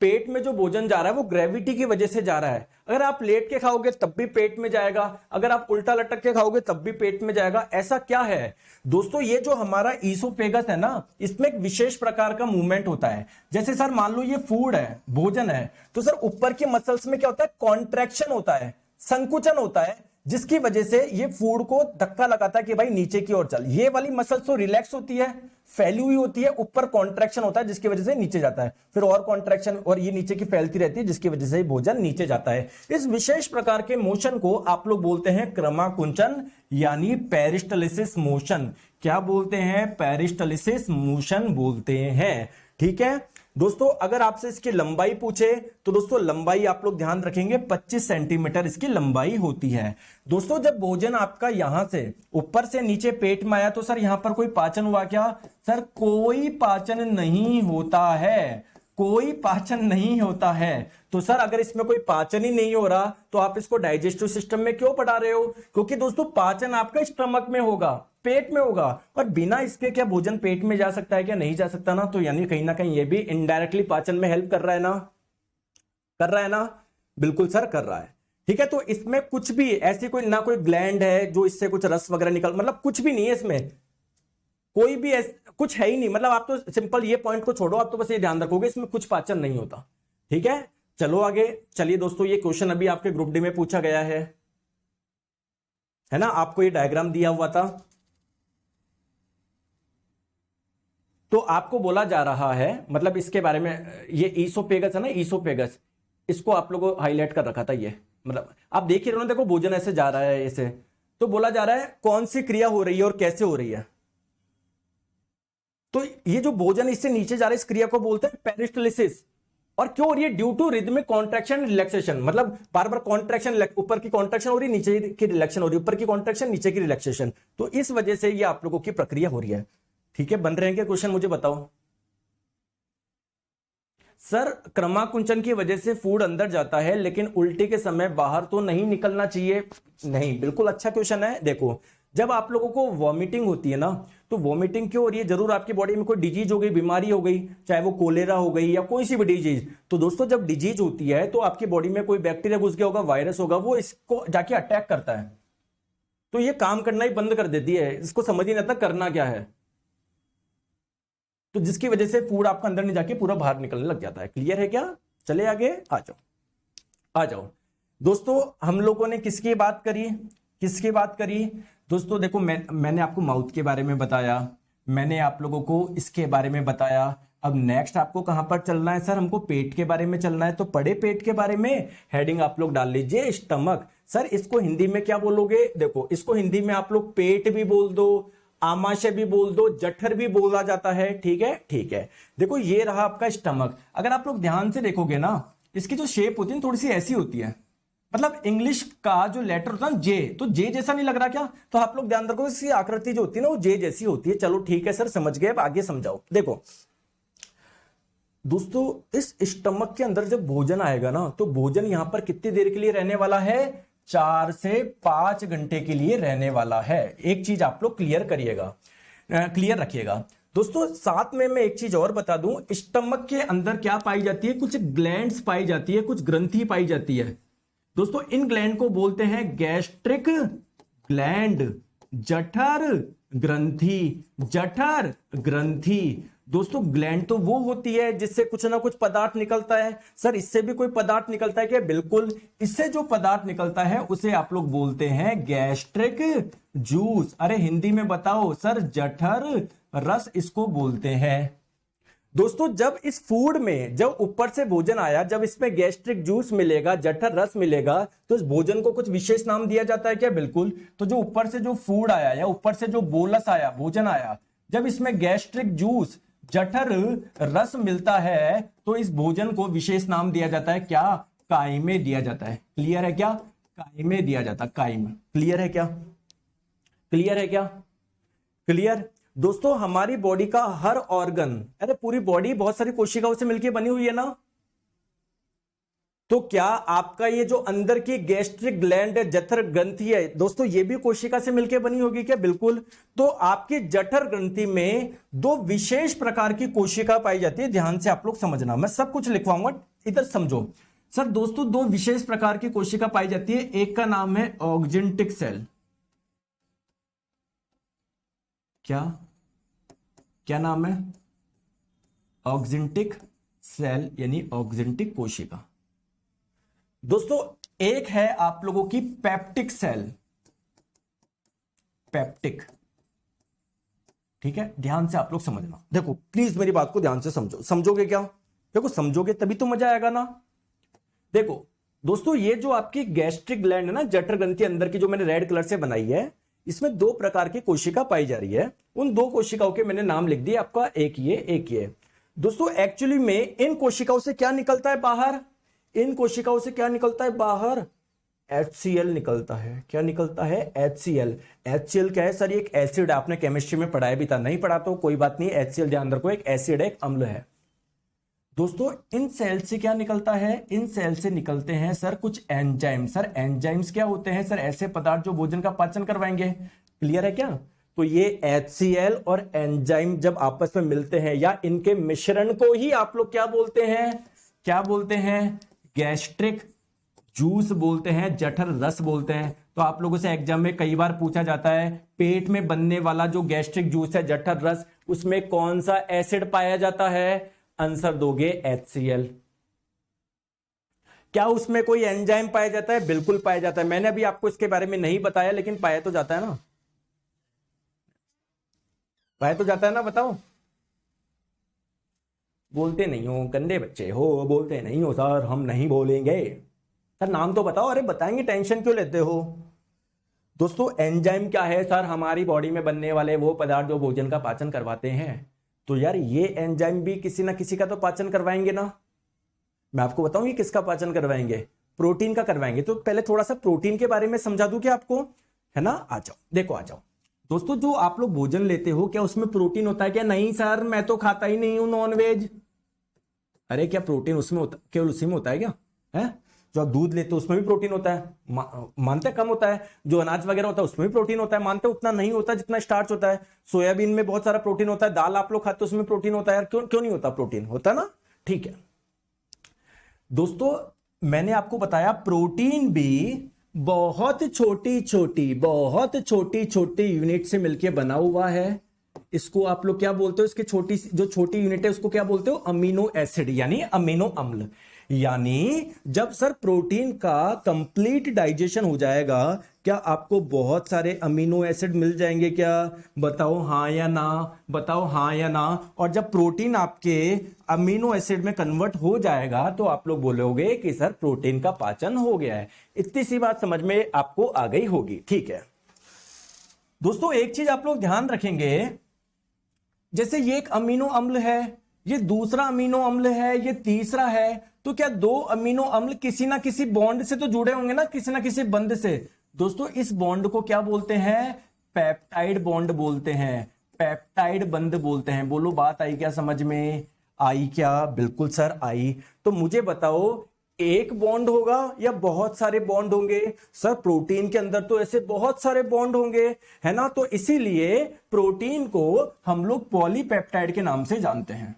पेट में जो भोजन जा रहा है वो ग्रेविटी की वजह से जा रहा है, अगर आप लेट के खाओगे तब भी पेट में जाएगा, अगर आप उल्टा लटक के खाओगे तब भी पेट में जाएगा। ऐसा क्या है दोस्तों, ये जो हमारा ईसोफेगस है ना, इसमें एक विशेष प्रकार का मूवमेंट होता है। जैसे सर मान लो ये फूड है, भोजन है, तो सर ऊपर के मसल्स में क्या होता है, कॉन्ट्रैक्शन होता है, संकुचन होता है, जिसकी वजह से ये फूड को धक्का लगाता है कि भाई नीचे की ओर चल। ये वाली मसल्स तो रिलैक्स होती है, फैली हुई होती है, ऊपर कॉन्ट्रैक्शन होता है जिसकी वजह से नीचे जाता है, फिर और कॉन्ट्रैक्शन, और ये नीचे की फैलती रहती है जिसकी वजह से भोजन नीचे जाता है। इस विशेष प्रकार के मोशन को आप लोग बोलते हैं क्रमाकुंचन यानी पेरिस्टलिसिस मोशन। क्या बोलते हैं, पेरिस्टलिसिस मोशन बोलते हैं, ठीक है दोस्तों। अगर आपसे इसकी लंबाई पूछे तो दोस्तों लंबाई आप लोग ध्यान रखेंगे 25 सेंटीमीटर इसकी लंबाई होती है। दोस्तों जब भोजन आपका यहां से ऊपर से नीचे पेट में आया तो सर यहां पर कोई पाचन हुआ क्या, सर कोई पाचन नहीं होता है, कोई पाचन नहीं होता है। तो सर अगर इसमें कोई पाचन ही नहीं हो रहा तो आप इसको डाइजेस्टिव सिस्टम में क्यों पढ़ा रहे हो, क्योंकि दोस्तों पाचन आपका स्टमक में होगा, पेट में होगा, और बिना इसके क्या भोजन पेट में जा सकता है क्या, नहीं जा सकता ना। तो यानी कहीं ना कहीं ये भी इनडायरेक्टली पाचन में हेल्प कर रहा है ना, कर रहा है ना, बिल्कुल सर कर रहा है, ठीक है। तो इसमें कुछ भी ऐसी कोई ना कोई ग्लैंड है जो इससे कुछ रस वगैरह निकल, मतलब कुछ भी नहीं है इसमें, कोई भी कुछ है ही नहीं, मतलब आप तो सिंपल ये पॉइंट को छोड़ो, आप तो बस ये ध्यान रखोगे इसमें कुछ पाचन नहीं होता, ठीक है। चलो आगे चलिए दोस्तों, ये क्वेश्चन अभी आपके ग्रुप डी में पूछा गया है ना, आपको ये डायग्राम दिया हुआ था। तो आपको बोला जा रहा है, मतलब इसके बारे में, ये ईसोफेगस है ना, ईसोफेगस, इसको आप लोगों को हाईलाइट कर रखा था ये, मतलब आप देख ही रहे हो ना, देखो भोजन ऐसे जा रहा है ऐसे, तो बोला जा रहा है कौन सी क्रिया हो रही है और कैसे हो रही है। तो ये जो भोजन इससे नीचे जा रहा है इस क्रिया को बोलते हैं पेरिस्टलिसिस। और क्यों हो रही है, due to rhythmic contraction relaxation, मतलब बार बार कॉन्ट्रैक्शन, ऊपर की कॉन्ट्रैक्शन हो रही है, नीचे की रिलैक्शन हो रही है, ऊपर की कॉन्ट्रैक्शन, नीचे की रिलैक्सेशन, तो इस वजह से ये आप लोगों की प्रक्रिया हो रही है, ठीक है। बन रहे हैं क्या क्वेश्चन, मुझे बताओ। सर क्रमाकुंचन की वजह से फूड अंदर जाता है लेकिन उल्टी के समय बाहर तो नहीं निकलना चाहिए, नहीं, बिल्कुल अच्छा क्वेश्चन है। देखो जब आप लोगों को वॉमिटिंग होती है ना, तो वॉमिटिंग क्यों हो रही है, जरूर आपकी बॉडी में कोई डिजीज हो गई, बीमारी हो गई, चाहे वो कोलेरा हो गई या कोई सी भी डिजीज। तो दोस्तों जब डिजीज होती है तो आपकी बॉडी में कोई बैक्टीरिया घुस गया होगा, वायरस होगा, वो इसको जाके अटैक करता है, तो ये काम करना ही बंद कर देती है, इसको समझ ही नहीं आता करना क्या है, तो जिसकी वजह से फूड आपका अंदर नहीं जाके पूरा बाहर निकलने लग जाता है। क्लियर है क्या, चले आगे, आ जाओ आ जाओ दोस्तों। हम लोगों ने किसकी बात करी, किसकी बात करी दोस्तों, देखो मैंने आपको माउथ के बारे में बताया, मैंने आप लोगों को इसके बारे में बताया। अब नेक्स्ट आपको कहां पर चलना है, सर हमको पेट के बारे में चलना है, तो पढ़े पेट के बारे में, हेडिंग आप लोग डाल लीजिए स्टमक। सर इसको हिंदी में क्या बोलोगे, देखो इसको हिंदी में आप लोग पेट भी बोल दो, आमाशय भी बोल दो, जठर भी बोला जाता है, ठीक है, ठीक है। देखो ये रहा आपका स्टमक, अगर आप लोग ध्यान से देखोगे ना, इसकी जो शेप होती है थोड़ी सी ऐसी होती है, मतलब इंग्लिश का जो लेटर होता है जे, तो जे जैसा नहीं लग रहा क्या, तो आप लोग ध्यान रखो इसकी आकृति जो होती है ना वो जे जैसी होती है। चलो ठीक है सर समझ गए, अब आगे समझाओ। देखो दोस्तों इस स्टमक के अंदर जब भोजन आएगा ना, तो भोजन यहां पर कितनी देर के लिए रहने वाला है, 4 से 5 घंटे के लिए रहने वाला है। एक चीज आप लोग क्लियर करिएगा, क्लियर रखिएगा दोस्तों। साथ में मैं एक चीज और बता दूं, स्टमक के अंदर क्या पाई जाती है, कुछ ग्लैंड्स पाई जाती है, कुछ ग्रंथि पाई जाती है दोस्तों। इन ग्लैंड को बोलते हैं गैस्ट्रिक ग्लैंड, जठर ग्रंथि, जठर ग्रंथि। दोस्तों ग्लैंड तो वो होती है जिससे कुछ ना कुछ पदार्थ निकलता है। सर इससे भी कोई पदार्थ निकलता है क्या? बिल्कुल, इससे जो पदार्थ निकलता है उसे आप लोग बोलते हैं गैस्ट्रिक जूस। अरे हिंदी में बताओ सर, जठर रस इसको बोलते हैं। दोस्तों जब इस फूड में जब ऊपर से भोजन आया, जब इसमें गैस्ट्रिक जूस मिलेगा, जठर रस मिलेगा, तो इस भोजन को कुछ विशेष नाम दिया जाता है क्या? बिल्कुल। तो जो ऊपर से जो फूड आया या ऊपर से जो बोलस आया, भोजन आया, जब इसमें गैस्ट्रिक जूस जठर रस मिलता है तो इस भोजन को विशेष नाम दिया जाता है क्या? काइमे दिया जाता है। क्लियर है क्या? काइमे दिया जाता है, काइम। क्लियर है क्या? क्लियर है क्या? क्लियर। दोस्तों हमारी बॉडी का हर ऑर्गन, अरे पूरी बॉडी बहुत सारी कोशिकाओं से मिलकर बनी हुई है ना, तो क्या आपका ये जो अंदर की गैस्ट्रिक ग्लैंड है, जठर ग्रंथि है, दोस्तों ये भी कोशिका से मिलकर बनी होगी क्या? बिल्कुल। तो आपकी जठर ग्रंथि में दो विशेष प्रकार की कोशिका पाई जाती है। ध्यान से आप लोग समझना, मैं सब कुछ लिखवाऊंगा, इधर समझो। सर दोस्तों दो विशेष प्रकार की कोशिका पाई जाती है, एक का नाम है ऑक्जेंटिक सेल। क्या नाम है? ऑक्जेंटिक सेल यानी ऑक्जेंटिक कोशिका। दोस्तों एक है आप लोगों की पेप्टिक सेल, पेप्टिक। ठीक है, ध्यान से आप लोग समझना। देखो प्लीज मेरी बात को ध्यान से समझो। समझोगे क्या? देखो समझोगे तभी तो मजा आएगा ना। देखो दोस्तों ये जो आपकी गैस्ट्रिक ग्लैंड है ना, जठर ग्रंथि अंदर की, जो मैंने रेड कलर से बनाई है, इसमें दो प्रकार की कोशिका पाई जा रही है। उन दो कोशिकाओं के मैंने नाम लिख दिए आपका, एक ये एक ये। दोस्तों एक्चुअली में इन कोशिकाओं से क्या निकलता है बाहर? इन कोशिकाओं से क्या निकलता है बाहर? HCl निकलता है। क्या निकलता है? HCl। HCl क्या है सर? ये एक एसिड, आपने केमिस्ट्री में पढ़ाया भी था, नहीं पढ़ा तो कोई बात नहीं। HCl ध्यान रखो, एक एसिड है, एक अम्ल है। दोस्तों इन सेल से क्या निकलता है? इन सेल से निकलते हैं सर कुछ एंजाइम। सर एंजाइम्स क्या होते हैं? सर ऐसे पदार्थ जो भोजन का पाचन करवाएंगे। क्लियर है क्या? तो ये HCl और एंजाइम जब आपस में मिलते हैं या इनके मिश्रण को ही आप लोग क्या बोलते हैं? क्या बोलते हैं? गैस्ट्रिक जूस बोलते हैं, जठर रस बोलते हैं। तो आप लोगों से एग्जाम में कई बार पूछा जाता है, पेट में बनने वाला जो गैस्ट्रिक जूस है, जठर रस, उसमें कौन सा एसिड पाया जाता है? आंसर दोगे HCl। क्या उसमें कोई एंजाइम पाया जाता है? बिल्कुल पाया जाता है। मैंने अभी आपको इसके बारे में नहीं बताया, लेकिन पाया तो जाता है ना, पाया तो जाता है ना, बताओ। बोलते नहीं हो, गंदे बच्चे हो, बोलते नहीं हो सर, हम नहीं बोलेंगे। सर नाम तो बताओ। अरे बताएंगे, टेंशन क्यों लेते हो? दोस्तों एंजाइम क्या है सर? हमारी बॉडी में बनने वाले वो पदार्थ जो भोजन का पाचन करवाते हैं। तो यार ये एंजाइम भी किसी ना किसी का तो पाचन करवाएंगे ना। मैं आपको बताऊं ये किसका पाचन करवाएंगे? प्रोटीन का करवाएंगे। तो पहले थोड़ा सा प्रोटीन के बारे में समझा दूं क्या आपको, है ना? आ जाओ, देखो आ जाओ। दोस्तों जो आप लोग भोजन लेते हो, क्या उसमें प्रोटीन होता है क्या? नहीं सर, मैं तो खाता ही नहीं हूं नॉनवेज। अरे क्या प्रोटीन उसमें होता, केवल उसी में होता है क्या? है जो आप दूध लेते हो उसमें भी प्रोटीन होता है, मानते कम होता है। जो अनाज वगैरह होता है उसमें भी प्रोटीन होता है, मानते उतना नहीं होता जितना स्टार्च होता है। सोयाबीन में बहुत सारा प्रोटीन होता है, दाल आप लोग खाते हो उसमें प्रोटीन होता है यार, क्यों क्यों नहीं होता? प्रोटीन होता है ना। ठीक है दोस्तों, मैंने आपको बताया प्रोटीन भी बहुत छोटी छोटी यूनिट से मिलकर बना हुआ है। इसको आप लोग क्या बोलते हो? इसकी छोटी जो छोटी यूनिट है उसको क्या बोलते हो? अमीनो एसिड यानी अमीनो अम्ल। यानी जब सर प्रोटीन का कंप्लीट डाइजेशन हो जाएगा, क्या आपको बहुत सारे अमीनो एसिड मिल जाएंगे क्या? बताओ हाँ या ना, बताओ हाँ या ना। और जब प्रोटीन आपके अमीनो एसिड में कन्वर्ट हो जाएगा तो आप लोग बोलोगे कि सर प्रोटीन का पाचन हो गया है। इतनी सी बात समझ में आपको आ गई होगी। ठीक है दोस्तों, एक चीज आप लोग ध्यान रखेंगे, जैसे ये एक अमीनो अम्ल है, ये दूसरा अमीनो अम्ल है, ये तीसरा है, तो क्या दो अमीनो अम्ल किसी ना किसी बॉन्ड से तो जुड़े होंगे ना, किसी ना किसी बंध से। दोस्तों इस बॉन्ड को क्या बोलते हैं? पेप्टाइड बॉन्ड बोलते हैं, पेप्टाइड बंध बोलते हैं। बोलो बात आई क्या समझ में? आई क्या? बिल्कुल सर आई। तो मुझे बताओ एक बॉन्ड होगा या बहुत सारे बॉन्ड होंगे? सर प्रोटीन के अंदर तो ऐसे बहुत सारे बॉन्ड होंगे, है ना। तो इसीलिए प्रोटीन को हम लोग पॉलीपेप्टाइड के नाम से जानते हैं।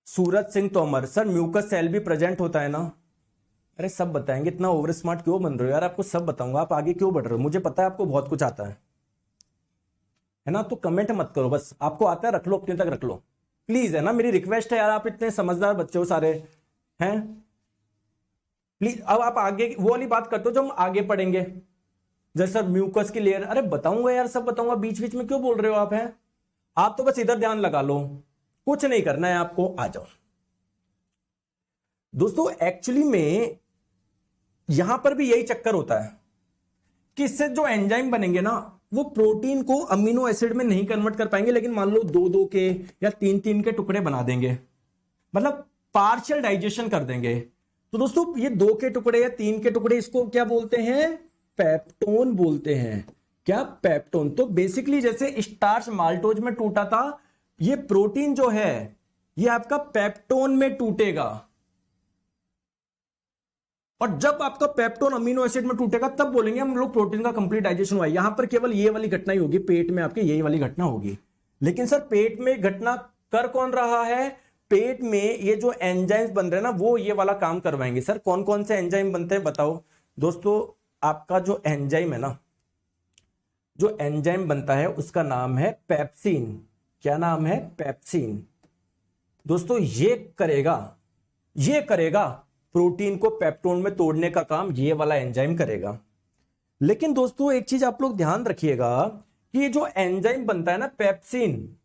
Suraj Singh Tomar, sir mucus cell भी प्रेजेंट होता है ना? अरे सब बताएंगे, इतना ओवर स्मार्ट क्यों बन रहे हो यार? आपको सब बताऊंगा, आप आगे क्यों बढ़ रहे हो? मुझे पता है आपको बहुत कुछ आता है ना? तो कमेंट मत करो, बस आपको आता है रख लो, अपने तक रख लो प्लीज, है ना? मेरी रिक्वेस्ट है यार, आप इतने समझदार बच्चे हो सारे, हैं? प्लीज अब आप आगे वो वाली बात करते हो जो हम आगे पढ़ेंगे, जैसे म्यूकस की लेयर। अरे बताऊंगा यार, सब बताऊंगा, बीच बीच में क्यों बोल रहे हो आप? हैं आप तो बस इधर ध्यान लगा लो, कुछ नहीं करना है आपको। आ जाओ दोस्तों, एक्चुअली में यहां पर भी यही चक्कर होता है कि इससे जो एंजाइम बनेंगे ना, वो प्रोटीन को अमीनो एसिड में नहीं कन्वर्ट कर पाएंगे, लेकिन मान लो दो दो के या तीन तीन के टुकड़े बना देंगे, मतलब पार्शियल डाइजेशन कर देंगे। तो दोस्तों ये दो के टुकड़े या तीन के टुकड़े, इसको क्या बोलते हैं? पेप्टोन बोलते हैं। क्या? पेप्टोन। तो बेसिकली जैसे स्टार्च माल्टोज में टूटा था, ये प्रोटीन जो है ये आपका पेप्टोन में टूटेगा, और जब आपका पेप्टोन अमीनो एसिड में टूटेगा तब बोलेंगे हम लोग प्रोटीन का कंप्लीट डाइजेशन हुआ है। यहां पर केवल ये वाली घटना ही होगी, पेट में आपके यही वाली घटना होगी। लेकिन सर पेट में घटना कर कौन रहा है? पेट में ये जो एंजाइम्स बन रहे हैं ना, वो ये वाला काम करवाएंगे। सर कौन कौन से एंजाइम बनते हैं बताओ? दोस्तों आपका जो एंजाइम है ना, जो एंजाइम बनता है उसका नाम है पेप्सिन। क्या नाम है? पेप्सिन। दोस्तों ये करेगा प्रोटीन को पेप्टोन में तोड़ने का काम, ये वाला एंजाइम करेगा। लेकिन दोस्तों एक चीज आप लोग ध्यान रखिएगा कि ये जो एंजाइम बनता है ना पेप्सिन,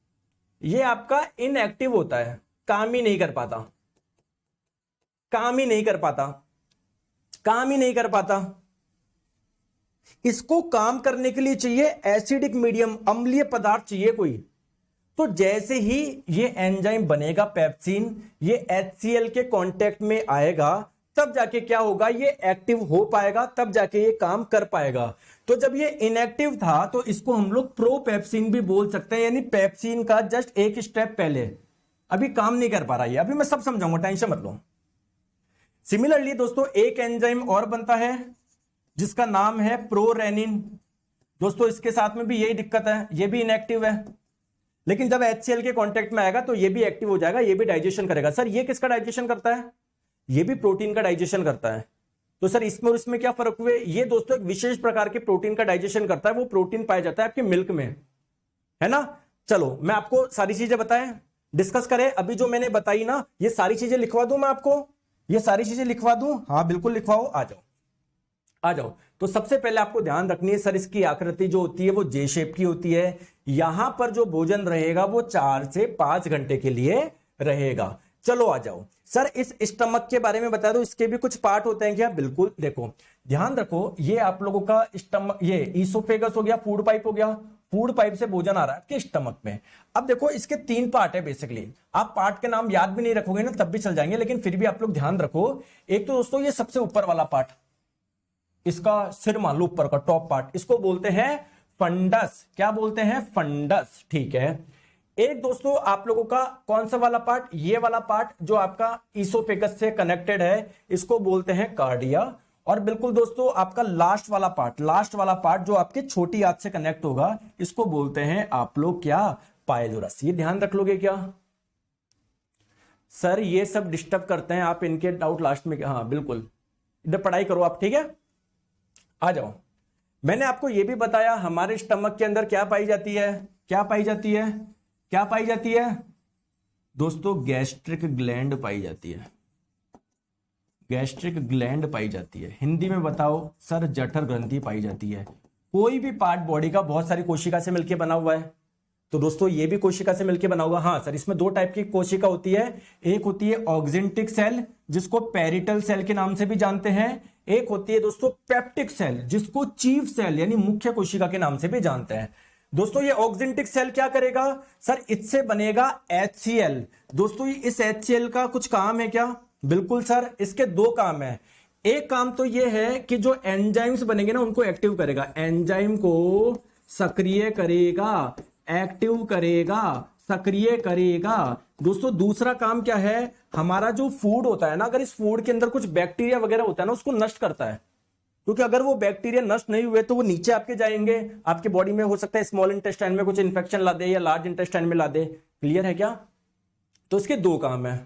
ये आपका इनएक्टिव होता है, काम ही नहीं कर पाता। इसको काम करने के लिए चाहिए एसिडिक मीडियम, अम्लीय पदार्थ चाहिए कोई। तो जैसे ही ये एंजाइम बनेगा पेप्सिन, ये HCl के कांटेक्ट में आएगा, तब जाके क्या होगा? ये एक्टिव हो पाएगा, तब जाके ये काम कर पाएगा। तो जब ये इनएक्टिव था तो इसको हम लोग प्रोपेप्सिन भी बोल सकते हैं, यानी पेप्सिन का जस्ट एक स्टेप पहले, अभी काम नहीं कर पा रहा है। अभी मैं सब समझाऊंगा, टेंशन मत लो। सिमिलरली दोस्तों एक एंजाइम और बनता है जिसका नाम है प्रोरेनिन। दोस्तों इसके साथ में भी यही दिक्कत है, ये भी इनएक्टिव है, लेकिन जब HCl के कांटेक्ट में आएगा तो ये भी एक्टिव हो जाएगा, ये भी डाइजेशन करेगा। सर ये किसका डाइजेशन करता है? ये भी प्रोटीन का डाइजेशन करता है। तो सर इसमें और इसमें क्या फर्क हुए? ये दोस्तों एक विशेष प्रकार के प्रोटीन का डाइजेशन करता है, वो प्रोटीन पाया जाता है आपके मिल्क में, है ना? चलो मैं आपको सारी चीजें बताएं, डिस्कस करें। अभी जो मैंने बताई ना, ये सारी चीजें लिखवा दूं मैं आपको, ये सारी चीजें लिखवा दूं? हाँ बिल्कुल लिखवाओ, आ जाओ। तो सबसे पहले आपको ध्यान रखनी है सर, इसकी आकृति जो होती है वो जे शेप की होती है। यहां पर जो भोजन रहेगा वो 4 से 5 घंटे के लिए रहेगा। चलो आ जाओ सर, इस स्टमक के बारे में बता दो, इसके भी कुछ पार्ट होते हैं क्या? बिल्कुल, देखो ध्यान रखो, ये आप लोगों का स्टमक, ये ईसोफेगस हो गया, फूड पाइप हो गया, फूड पाइप से भोजन आ रहा है आपके स्टमक में। अब देखो इसके 3 पार्ट है बेसिकली, आप पार्ट के नाम याद भी नहीं रखोगे ना तब भी चल जाएंगे, लेकिन फिर भी आप लोग ध्यान रखो। एक तो दोस्तों ये सबसे ऊपर वाला पार्ट, इसका सिर मान लो ऊपर का टॉप पार्ट, इसको बोलते हैं फंडस। क्या बोलते हैं? फंडस, ठीक है। एक दोस्तों आप लोगों का कौन सा वाला पार्ट? ये वाला पार्ट जो आपका ईसोफेगस से कनेक्टेड है, इसको बोलते हैं कार्डिया। और बिल्कुल दोस्तों आपका लास्ट वाला पार्ट जो आपके छोटी आंत से कनेक्ट होगा, इसको बोलते हैं आप लोग क्या? पाइलोरस। ये ध्यान रख लोगे क्या? सर ये सब डिस्टर्ब करते हैं आप, इनके डाउट लास्ट में। हाँ बिल्कुल, इधर पढ़ाई करो आप, ठीक है? आ जाओ। मैंने आपको यह भी बताया हमारे स्टमक के अंदर क्या पाई जाती है? क्या पाई जाती है दोस्तों? गैस्ट्रिक ग्लैंड पाई जाती है। गैस्ट्रिक ग्लैंड पाई जाती है। हिंदी में बताओ सर? जठर ग्रंथि पाई जाती है। कोई भी पार्ट बॉडी का बहुत सारी कोशिका से मिलकर बना हुआ है, तो दोस्तों ये भी कोशिका से मिलकर बना हुआ। हाँ सर, इसमें 2 टाइप की कोशिका होती है, एक होती है ऑक्जेंटिक सेल जिसको पेरिटल सेल के नाम से भी जानते हैं, एक होती है दोस्तों पेप्टिक सेल जिसको चीफ सेल यानी मुख्य कोशिका के नाम से भी जानते हैं। दोस्तों ये ऑक्जेंटिक सेल क्या करेगा? सर इससे बनेगा HCl। दोस्तों इस HCl का कुछ काम है क्या? बिल्कुल सर, इसके 2 काम है। एक काम तो ये है कि जो एंजाइम्स बनेंगे ना उनको एक्टिव करेगा, एंजाइम को सक्रिय करेगा, एक्टिव करेगा, सक्रिय करेगा। दोस्तों दूसरा काम क्या है? हमारा जो फूड होता है ना, अगर इस फूड के अंदर कुछ बैक्टीरिया वगैरह होता है ना, उसको नष्ट करता है, क्योंकि अगर वो बैक्टीरिया नष्ट नहीं हुए तो वो नीचे आपके जाएंगे, आपके बॉडी में हो सकता है स्मॉल इंटेस्टाइन में कुछ इंफेक्शन ला दे या लार्ज इंटेस्टाइन में ला दे। क्लियर है क्या? तो इसके 2 काम है।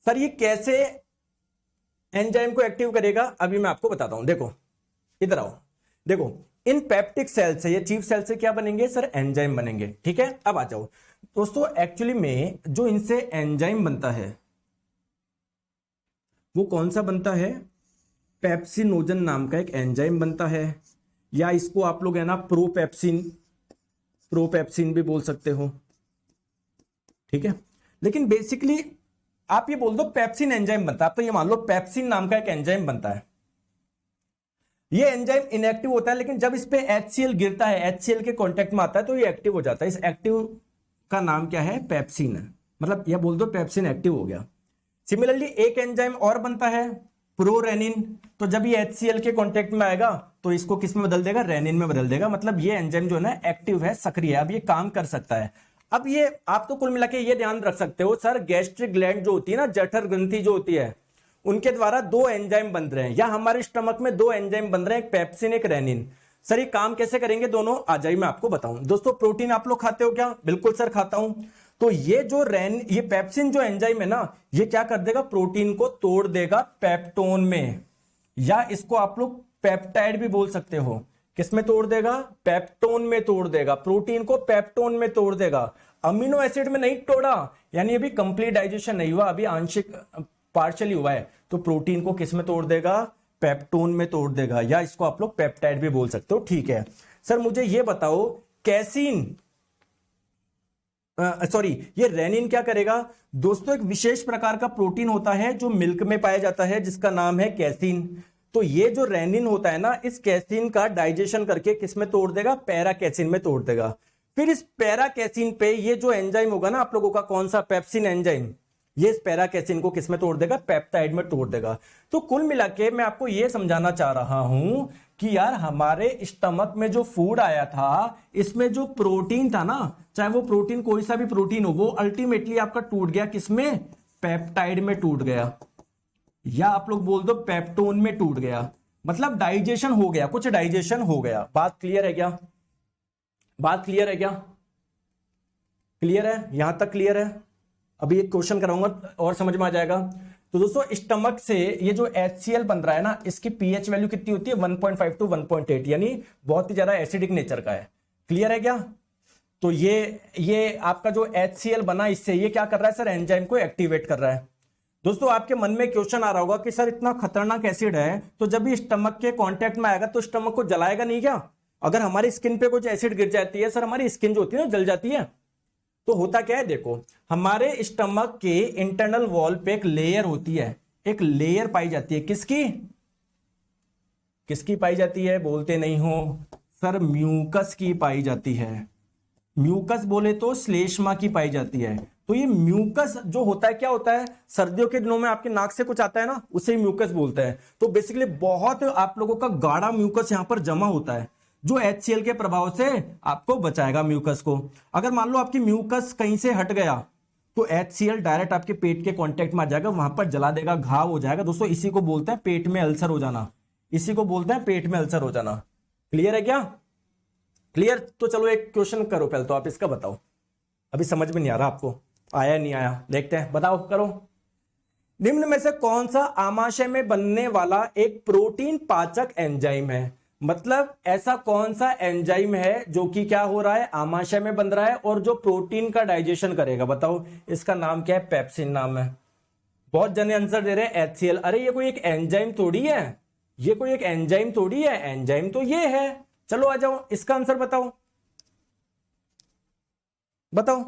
सर ये कैसे एंजाइम को एक्टिव करेगा, अभी मैं आपको बताता हूं। देखो इधर आओ, देखो इन पेप्टिक सेल से, ये चीफ सेल से क्या बनेंगे सर, एंजाइम बनेंगे। ठीक है, अब आ जाओ दोस्तों, एक्चुअली में जो इनसे एंजाइम बनता है वो कौन सा बनता है, पेप्सिनोजन नाम का एक एंजाइम बनता है, या इसको आप लोग है ना प्रोपेप्सिन भी बोल सकते हो। ठीक है, लेकिन बेसिकली आप ये बोल दो पेप्सिन एंजाइम बनता है, आप तो ये मान लो पेप्सिन नाम का एक एंजाइम बनता है। ये एंजाइम इनएक्टिव होता है, लेकिन जब इस पे HCl गिरता है, HCl के कांटेक्ट में आता है तो ये एक्टिव हो जाता है। इस एक्टिव का नाम क्या है, पेप्सिन है, मतलब यह बोल दो पेप्सिन एक्टिव हो गया। सिमिलरली एक एंजाइम और बनता है प्रोरेनिन, तो जब ये HCl के कांटेक्ट में आएगा तो इसको किस में बदल देगा, रेनिन में बदल देगा। मतलब ये एंजाइम जो है ना एक्टिव है, सक्रिय है, अब ये काम कर सकता है। अब ये आप तो कुल मिला के ये ध्यान रख सकते हो सर, गैस्ट्रिक ग्लैंड जो होती है ना, जठर ग्रंथि जो होती है, उनके द्वारा दो एंजाइम बन रहे हैं, या हमारे स्टमक में दो एंजाइम बन रहे हैं, एक पेप्सिन एक रेनिन। सर ये काम कैसे करेंगे दोनों, आ जाइए मैं आपको बताऊं। दोस्तों प्रोटीन आप लोग खाते हो क्या, बिल्कुल सर खाता हूं। तो ये जो ये पेप्सिन जो एंजाइम है ना, ये क्या कर देगा, प्रोटीन को तोड़ देगा पेप्टोन में, या इसको आप लोग पेप्टाइड भी बोल सकते हो। किसमें तोड़ देगा, पेप्टोन में तोड़ देगा, प्रोटीन को पेप्टोन में तोड़ देगा। अमीनो एसिड में नहीं तोड़ा, यानी अभी कंप्लीट डाइजेशन नहीं हुआ, अभी आंशिक पार्शियली हुआ है, तो प्रोटीन को किस में तोड़ देगा, पेप्टोन में तोड़ देगा, या इसको आप लोग पेप्टाइड भी बोल सकते हो। ठीक है सर, मुझे ये बताओ कैसीन सॉरी ये रेनिन क्या करेगा। दोस्तों एक विशेष प्रकार का प्रोटीन होता है जो मिल्क में पाया जाता है, जिसका नाम है कैसीन। तो ये जो रेनिन होता है ना, इस कैसीन का डाइजेशन करके किस में तोड़ देगा, पैरा कैसीन में तोड़ देगा। फिर इस पैरा कैसीन पे ये जो एंजाइम होगा ना आप लोगों का, कौन सा, पेप्सिन एंजाइम, ये इस पैरा कैसीन को किस में तोड़ देगा, पेप्टाइड में तोड़ देगा। तो कुल मिला के मैं आपको यह समझाना चाह रहा हूं कि यार हमारे स्टमक में जो फूड आया था, इसमें जो प्रोटीन था ना, चाहे वो प्रोटीन कोई सा भी प्रोटीन हो, वो अल्टीमेटली आपका टूट गया किसमें, पेप्टाइड में टूट गया, या आप लोग बोल दो पेप्टोन में टूट गया। मतलब डाइजेशन हो गया, कुछ डाइजेशन हो गया। बात क्लियर है क्या, बात क्लियर है क्या, क्लियर है, यहां तक क्लियर है। अभी एक क्वेश्चन कराऊंगा और समझ में आ जाएगा। तो दोस्तों स्टमक से ये जो HCl बन रहा है ना, इसकी pH वैल्यू कितनी होती है, 1.5 to 1.8, यानी बहुत ही ज्यादा एसिडिक नेचर का है। क्लियर है क्या। तो ये आपका जो HCl बना, इससे ये क्या कर रहा है सर, एंजाइम को एक्टिवेट कर रहा है। दोस्तों आपके मन में क्वेश्चन आ रहा होगा कि सर इतना खतरनाक एसिड है, तो जब ये स्टमक के कांटेक्ट में आएगा तो स्टमक को जलाएगा नहीं क्या। अगर हमारी स्किन पे कुछ एसिड गिर जाती है सर, हमारी स्किन जो होती है ना जल जाती है। तो होता क्या है, देखो हमारे स्टमक के इंटरनल वॉल पे एक लेयर होती है, एक लेयर पाई जाती है, किसकी किसकी पाई जाती है, बोलते नहीं हो सर, म्यूकस की पाई जाती है। म्यूकस बोले तो श्लेष्मा की पाई जाती है। तो ये म्यूकस जो होता है, क्या होता है, सर्दियों के दिनों में आपके नाक से कुछ आता है ना, उसे म्यूकस बोलते हैं। तो बेसिकली बहुत आप लोगों का गाढ़ा म्यूकस यहां पर जमा होता है, जो HCl के प्रभाव से आपको बचाएगा म्यूकस को। अगर मान लो आपकी म्यूकस कहीं से हट गया तो HCl डायरेक्ट आपके पेट के कांटेक्ट में आ जाएगा, वहां पर जला देगा, घाव हो जाएगा। दोस्तों इसी को बोलते हैं पेट में अल्सर हो जाना, इसी को बोलते हैं पेट में अल्सर हो जाना। क्लियर है क्या, क्लियर। तो चलो एक क्वेश्चन करो पहले, तो आप इसका बताओ, अभी समझ में नहीं आ रहा आपको, आया नहीं आया, देखते हैं, बताओ करो। निम्न में से कौन सा आमाशय में बनने वाला एक प्रोटीन पाचक एंजाइम है। मतलब ऐसा कौन सा एंजाइम है जो कि क्या हो रहा है, आमाशय में बन रहा है और जो प्रोटीन का डाइजेशन करेगा। बताओ इसका नाम क्या है, पेप्सिन नाम है। बहुत जने आंसर दे रहे हैं HCl। अरे ये कोई एक एंजाइम थोड़ी है, ये कोई एक एंजाइम थोड़ी है, एंजाइम तो ये है। चलो आ जाओ, इसका आंसर बताओ, बताओ।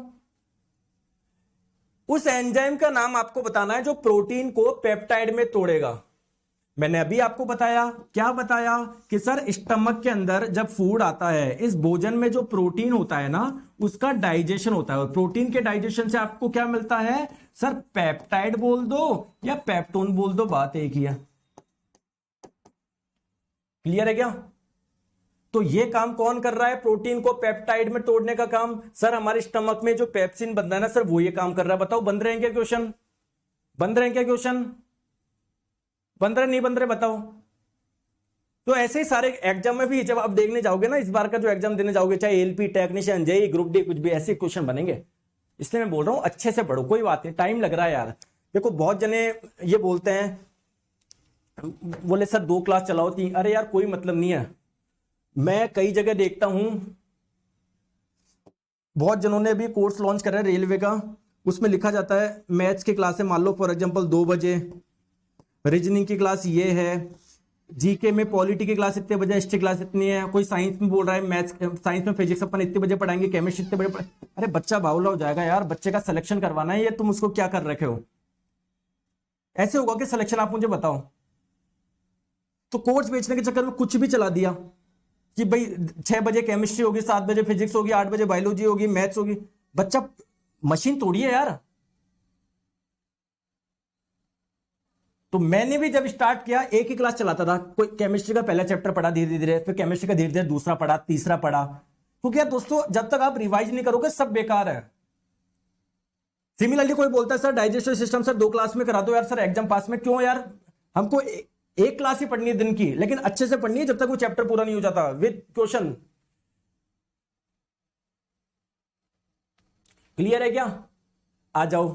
उस एंजाइम का नाम आपको बताना है जो प्रोटीन को पेप्टाइड में तोड़ेगा। मैंने अभी आपको बताया, क्या बताया कि सर स्टमक के अंदर जब फूड आता है, इस भोजन में जो प्रोटीन होता है ना, उसका डाइजेशन होता है, और प्रोटीन के डाइजेशन से आपको क्या मिलता है सर, पेप्टाइड बोल दो या पेप्टोन बोल दो, बात एक ही है। क्लियर है क्या। तो ये काम कौन कर रहा है, प्रोटीन को पेप्टाइड में तोड़ने का काम सर हमारे स्टमक में जो पेप्सिन बन रहा है ना सर, वो ये काम कर रहा है। बताओ बन रहे हैं क्या क्वेश्चन, बन रहे हैं क्या क्वेश्चन, बन रहे नहीं बन रहे, बताओ। तो ऐसे ही सारे एग्जाम में भी जब आप देखने जाओगे ना, इस बार का जो एग्जाम देने जाओगे, चाहे LP, technician, JEE, group D, कुछ भी ऐसे क्वेश्चन बनेंगे। इसलिए मैं बोल रहा हूं अच्छे से पढ़ो, कोई बात नहीं, टाइम लग रहा है यार। देखो बहुत जने ये बोलते हैं बोले सर 2 क्लास चलाओ 3, अरे यार कोई मतलब नहीं है। मैं कई जगह देखता हूं, बहुत जनों ने अभी कोर्स लॉन्च करा है रेलवे का, उसमें लिखा जाता है मैथ्स की क्लास है मान लो फॉर एग्जांपल 2 बजे, रीजनिंग की क्लास ये है, जीके में पॉलिटी की क्लास इतने बजे, हिस्ट्री क्लास इतनी है, कोई साइंस में बोल रहा है मैथ्स साइंस में फिजिक्स अपन इतने बजे पढ़ाएंगे, केमिस्ट्री इतने बजे अरे बच्चा बाउला हो जाएगा यार, बच्चे का सिलेक्शन करवाना है, ये तुम उसको क्या कर रखे हो? ऐसे होगा कि सिलेक्शन आप मुझे बताओ। तो कोर्स बेचने के चक्कर में कुछ भी चला दिया कि भाई 6 बजे केमिस्ट्री होगी, 7 बजे फिजिक्स होगी, 8 बजे बायोलॉजी होगी, मैथ्स होगी। बच्चा मशीन तोड़ी है यार। तो मैंने भी जब स्टार्ट किया एक ही क्लास चलाता था, कोई केमिस्ट्री का पहला चैप्टर पढ़ा धीरे धीरे, फिर केमिस्ट्री का धीरे धीरे दूसरा पढ़ा, तीसरा पढ़ा। क्योंकि यार दोस्तों जब तक आप रिवाइज नहीं करोगे सब बेकार है। सिमिलरली कोई बोलता है sir digestive system sir 2 class में करा दो यार, सर एग्जाम पास में। क्यों यार, हमको एक क्लास ही पढ़नी है दिन की, लेकिन अच्छे से पढ़नी है जब तक वो चैप्टर पूरा नहीं हो जाता विद क्वेश्चन। क्लियर है क्या? आ जाओ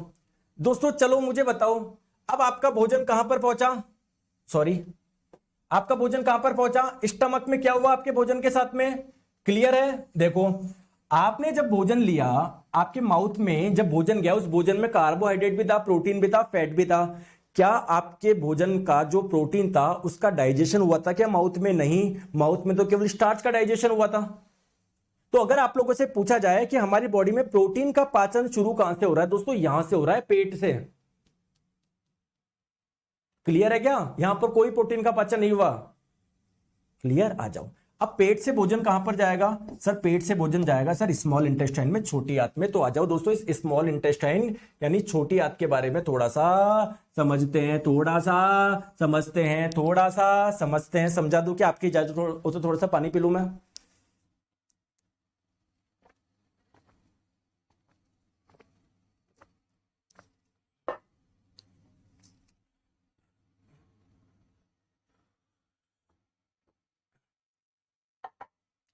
दोस्तों, चलो मुझे बताओ अब आपका भोजन कहां पर पहुंचा, सॉरी आपका भोजन कहां पर पहुंचा, स्टमक में क्या हुआ आपके भोजन के साथ में? क्लियर है? देखो आपने जब भोजन लिया, आपके माउथ में जब भोजन गया, उस भोजन में कार्बोहाइड्रेट भी था, प्रोटीन भी था, फैट भी था। क्या आपके भोजन का जो प्रोटीन था उसका डाइजेशन हुआ था क्या माउथ में? नहीं, माउथ में तो केवल स्टार्च का डाइजेशन हुआ था। तो अगर आप लोगों से पूछा जाए कि हमारी बॉडी में प्रोटीन का पाचन शुरू कहां से हो रहा है, दोस्तों यहां से हो रहा है, पेट से। क्लियर है क्या? यहां पर कोई प्रोटीन का पाचन नहीं हुआ। क्लियर? आ जाओ। अब पेट से भोजन कहां पर जाएगा? सर पेट से भोजन जाएगा सर स्मॉल इंटेस्टाइन में, छोटी आंत में। तो आ जाओ दोस्तों, इस स्मॉल इंटेस्टाइन यानी छोटी आंत के बारे में थोड़ा सा समझते हैं, थोड़ा सा समझते हैं, थोड़ा सा समझते हैं। समझा दूं कि आपकी इजाजत हो तो थोड़ा सा पानी पी लूं मैं।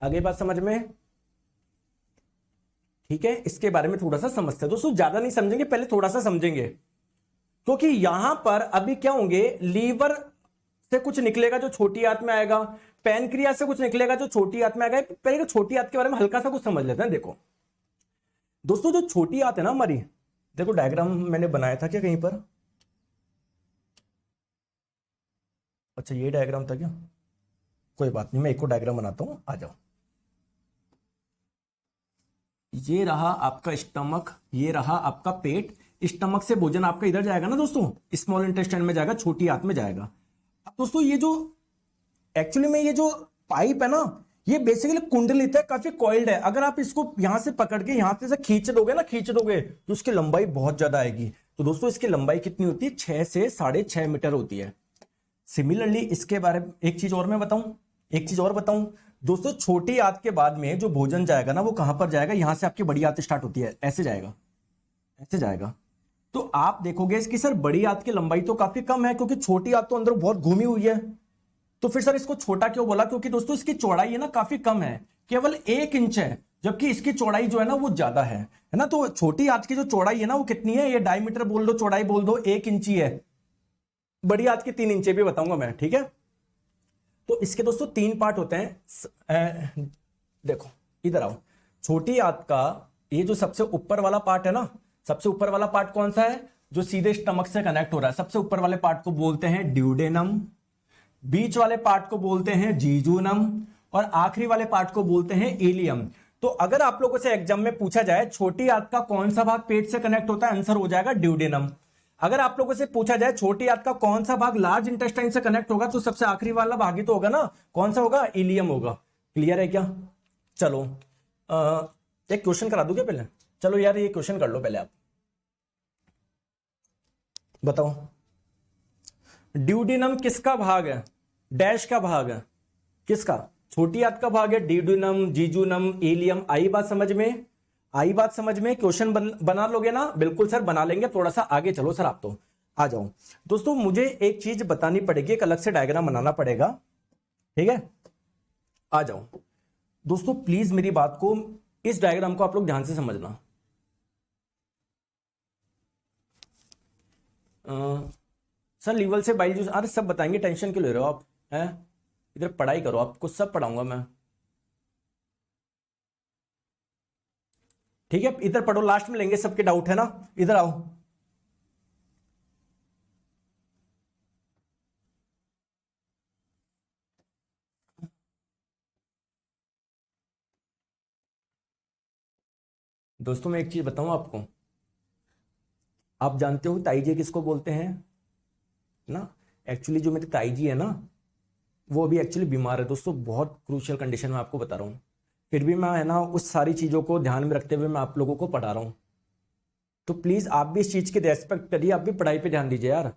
आगे बात समझ में? ठीक है, इसके बारे में थोड़ा सा समझते हैं दोस्तों, ज्यादा नहीं समझेंगे, पहले थोड़ा सा समझेंगे। क्योंकि यहां पर अभी क्या होंगे, लीवर से कुछ निकलेगा जो छोटी आंत में आएगा, पैनक्रियास से कुछ निकलेगा जो छोटी आंत में आएगा। पहले छोटी आंत के बारे में हल्का सा कुछ समझ लेते हैं। देखो दोस्तों, जो छोटी आंत है ना हमारी, देखो डायग्राम मैंने बनाया था क्या कहीं पर? अच्छा ये डायग्राम था क्या? कोई बात नहीं, मैं एक को डायग्राम बनाता हूं, आ जाओ। ये रहा आपका स्टमक, ये रहा आपका पेट। स्टमक से भोजन आपका इधर जाएगा ना दोस्तों, स्मॉल इंटेस्टाइन में जाएगा, छोटी आंत में जाएगा। अब दोस्तों ये जो एक्चुअली में ये जो पाइप है ना, ये बेसिकली कुंडलित है, काफी कॉइल्ड है। अगर आप इसको यहां से पकड़ के यहां से खींच दोगे ना, खींच दोगे तो उसकी लंबाई बहुत ज्यादा आएगी। तो दोस्तों इसकी लंबाई कितनी होती है? 6 से 6.5 मीटर होती है। सिमिलरली इसके बारे में एक चीज और मैं बताऊं, एक चीज और बताऊं दोस्तों, छोटी आंत के बाद में जो भोजन जाएगा ना वो कहां पर जाएगा? यहां से आपकी बड़ी आंत स्टार्ट होती है, ऐसे जाएगा, ऐसे जाएगा। तो आप देखोगे इसकी सर बड़ी आंत की लंबाई तो काफी कम है, क्योंकि छोटी आंत तो अंदर बहुत घूमी हुई है। तो फिर सर इसको छोटा क्यों बोला? क्योंकि दोस्तों इसकी चौड़ाई है ना काफी कम है, केवल 1 इंच है, जबकि इसकी चौड़ाई जो है ना वो ज्यादा है ना। तो छोटी आंत की जो चौड़ाई है ना वो कितनी है? ये डायमीटर बोल दो, चौड़ाई बोल दो, 1 इंची है। बड़ी आंत की 3 इंच भी बताऊंगा मैं, ठीक है? तो इसके दोस्तों 3 पार्ट होते हैं। देखो इधर आओ, छोटी आंत का ये जो सबसे ऊपर वाला पार्ट है ना, सबसे ऊपर वाला पार्ट कौन सा है? जो सीधे स्टमक से कनेक्ट हो रहा है। सबसे ऊपर वाले पार्ट को बोलते हैं ड्यूडेनम, बीच वाले पार्ट को बोलते हैं जीजूनम, और आखिरी वाले पार्ट को बोलते हैं इलियम। तो अगर आप लोगों से एग्जाम में पूछा जाए छोटी आंत का कौन सा भाग पेट से कनेक्ट होता है, आंसर हो जाएगा ड्यूडेनम। अगर आप लोगों से पूछा जाए छोटी आंत का कौन सा भाग लार्ज इंटेस्टाइन से कनेक्ट होगा, तो सबसे आखिरी वाला भाग ही तो होगा ना, कौन सा होगा? इलियम होगा। क्लियर है क्या? चलो एक क्वेश्चन करा दूं क्या पहले? चलो यार ये क्वेश्चन कर लो पहले, आप बताओ ड्यूडेनम किसका भाग है? डैश का भाग है, किसका? छोटी आंत का भाग है ड्यूडेनम, जीजूनम, इलियम। आई बात समझ में? आई बात समझ में? क्वेश्चन बना लोगे ना? बिल्कुल सर बना लेंगे, थोड़ा सा आगे चलो सर आप। तो आ जाओ दोस्तों, मुझे एक चीज बतानी पड़ेगी, एक अलग से डायग्राम बनाना पड़ेगा, ठीक है? आ जाओ दोस्तों, प्लीज मेरी बात को, इस डायग्राम को आप लोग ध्यान से समझना। सर लीवर से बाइल जूस, अरे सब बताएंगे, टेंशन क्यों ले रहे हो आप हैं? इधर पढ़ाई करो, आपको सब पढ़ाऊंगा मैं। ठीक है, इधर पढ़ो, लास्ट में लेंगे सबके डाउट, है ना? इधर आओ। दोस्तों मैं एक चीज बताऊं आपको, आप जानते हो ताई जी किसको बोलते हैं ना? एक्चुअली जो मेरी ताई जी है ना, वो अभी एक्चुअली बीमार है दोस्तों, बहुत क्रूशियल कंडीशन में आपको बता रहा हूँ। फिर भी मैं है ना उस सारी चीज़ों को ध्यान में रखते हुए मैं आप लोगों को पढ़ा रहा हूँ। तो प्लीज़ आप भी इस चीज़ की रेस्पेक्ट करिए, आप भी पढ़ाई पे ध्यान दीजिए यार,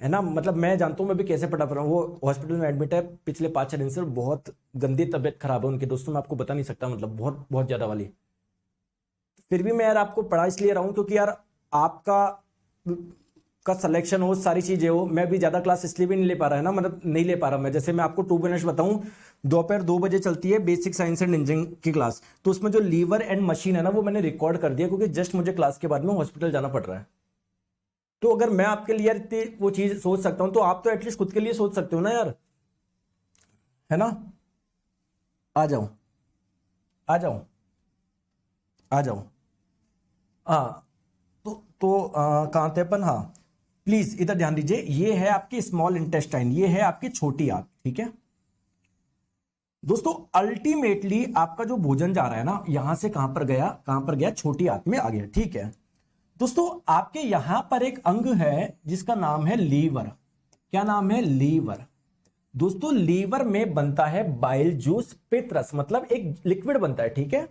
है ना? मतलब मैं जानता हूँ मैं भी कैसे पढ़ा रहा हूँ। वो हॉस्पिटल में एडमिट है पिछले 5-6 दिन से, बहुत गंदी तबीयत खराब है उनकी दोस्तों, मैं आपको बता नहीं सकता, मतलब बहुत बहुत ज़्यादा वाली। फिर भी मैं यार आपको पढ़ा इसलिए रहा हूँ क्योंकि यार आपका का सिलेक्शन हो, सारी चीजें हो। मैं भी ज्यादा क्लास इसलिए भी नहीं ले पा रहा है ना, मतलब नहीं ले पा रहा मैं। जैसे मैं आपको 2 मिनट्स बताऊं, दोपहर 2 बजे चलती है बेसिक साइंस एंड इंजीनियरिंग की क्लास, तो उसमें जो लीवर एंड मशीन है ना वो मैंने रिकॉर्ड कर दिया, क्योंकि जस्ट मुझे क्लास के बाद में हॉस्पिटल जाना पड़ रहा है। तो अगर मैं आपके लिए यार इतनी वो चीज सोच सकता हूं, तो आप तो एटलीस्ट खुद के लिए सोच सकते हो ना यार, है ना? आ जाओ, आ जाओ, आ जाओ। हाँ, कहाँ थे अपन? हाँ, प्लीज इधर ध्यान दीजिए, ये है आपकी स्मॉल इंटेस्टाइन, ये है आपकी छोटी आंत, ठीक है दोस्तों? अल्टीमेटली आपका जो भोजन जा रहा है ना, यहां से कहां पर गया, कहां पर गया? छोटी आंत में आ गया, ठीक है दोस्तों? आपके यहां पर एक अंग है जिसका नाम है लीवर। क्या नाम है? लीवर। दोस्तों लीवर में बनता है बाइल जूस, पित्त, मतलब एक लिक्विड बनता है, ठीक है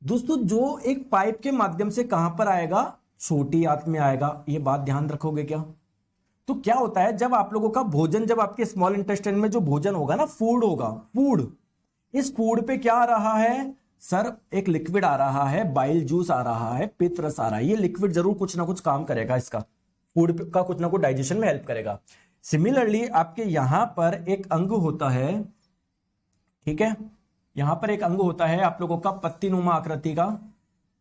दोस्तों? जो एक पाइप के माध्यम से कहां पर आएगा? छोटी आंत में आएगा। ये बात ध्यान रखोगे क्या? तो क्या होता है, जब आप लोगों का भोजन, जब आपके स्मॉल इंटेस्टाइन में जो भोजन होगा ना, फूड होगा, फूड, इस फूड पे क्या आ रहा है सर? एक लिक्विड आ रहा है, बाइल जूस आ रहा है, पित्त रस आ रहा है। ये लिक्विड जरूर कुछ ना कुछ काम करेगा, इसका फूड का कुछ ना कुछ डाइजेशन में हेल्प करेगा। सिमिलरली आपके यहां पर एक अंग होता है, ठीक है, यहां पर एक अंग होता है आप लोगों का पत्तीनुमा आकृति का,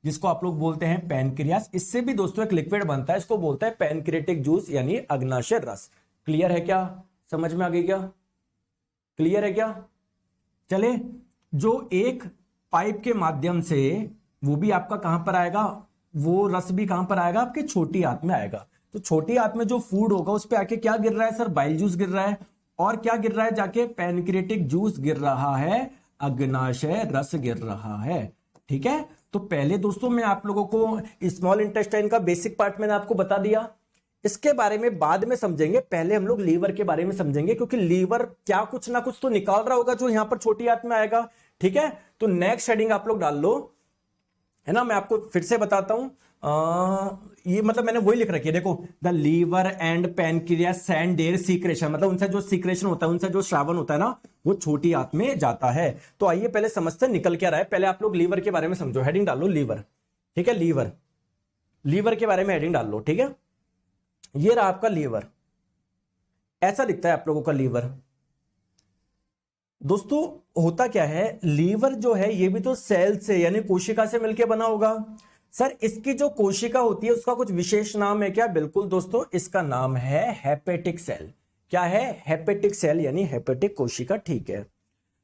जिसको आप लोग बोलते हैं पैनक्रियास। इससे भी दोस्तों एक लिक्विड बनता है, इसको बोलते हैं पैनक्रियाटिक जूस यानी अग्नाशय रस। क्लियर है क्या? समझ में आ गई क्या? क्लियर है क्या? चले, जो एक पाइप के माध्यम से, वो भी आपका कहां पर आएगा? वो रस भी कहां पर आएगा? आपके छोटी आंत में आएगा। तो छोटी आंत में जो फूड होगा उस पे आके क्या गिर रहा है सर? बाइल जूस गिर रहा है। और क्या गिर रहा है? जाके पैनक्रियाटिक जूस गिर रहा है, अग्नाशय रस गिर रहा है, ठीक है? तो पहले दोस्तों मैं आप लोगों को स्मॉल इंटेस्टाइन का बेसिक पार्ट मैंने आपको बता दिया, इसके बारे में बाद में समझेंगे। पहले हम लोग लीवर के बारे में समझेंगे, क्योंकि लीवर क्या कुछ ना कुछ तो निकाल रहा होगा जो यहां पर छोटी आंत में आएगा, ठीक है? तो नेक्स्ट हेडिंग आप लोग डाल लो, है ना? मैं आपको फिर से बताता हूं, ये मतलब मैंने वही लिख रखी है, देखो, the liver and pancreas send their secretion, मतलब उनसे जो सीक्रेशन होता है, उनसे जो श्रावण होता है ना, वो छोटी आंत में जाता है। तो आइए पहले समझते हैं निकल क्या रहा है। पहले आप लोग लीवर के बारे में समझो, हेडिंग डाल लो लीवर, ठीक है? लीवर, लीवर के बारे में हेडिंग डाल लो, ठीक है? ये रहा आपका लीवर, ऐसा दिखता है आप लोगों का लीवर। दोस्तों होता क्या है, लीवर जो है ये भी तो सेल से यानी कोशिका से मिलकर बना होगा। सर इसकी जो कोशिका होती है उसका कुछ विशेष नाम है क्या? बिल्कुल दोस्तों, इसका नाम है हेपेटिक सेल। क्या है? हेपेटिक सेल यानी हेपेटिक कोशिका, ठीक है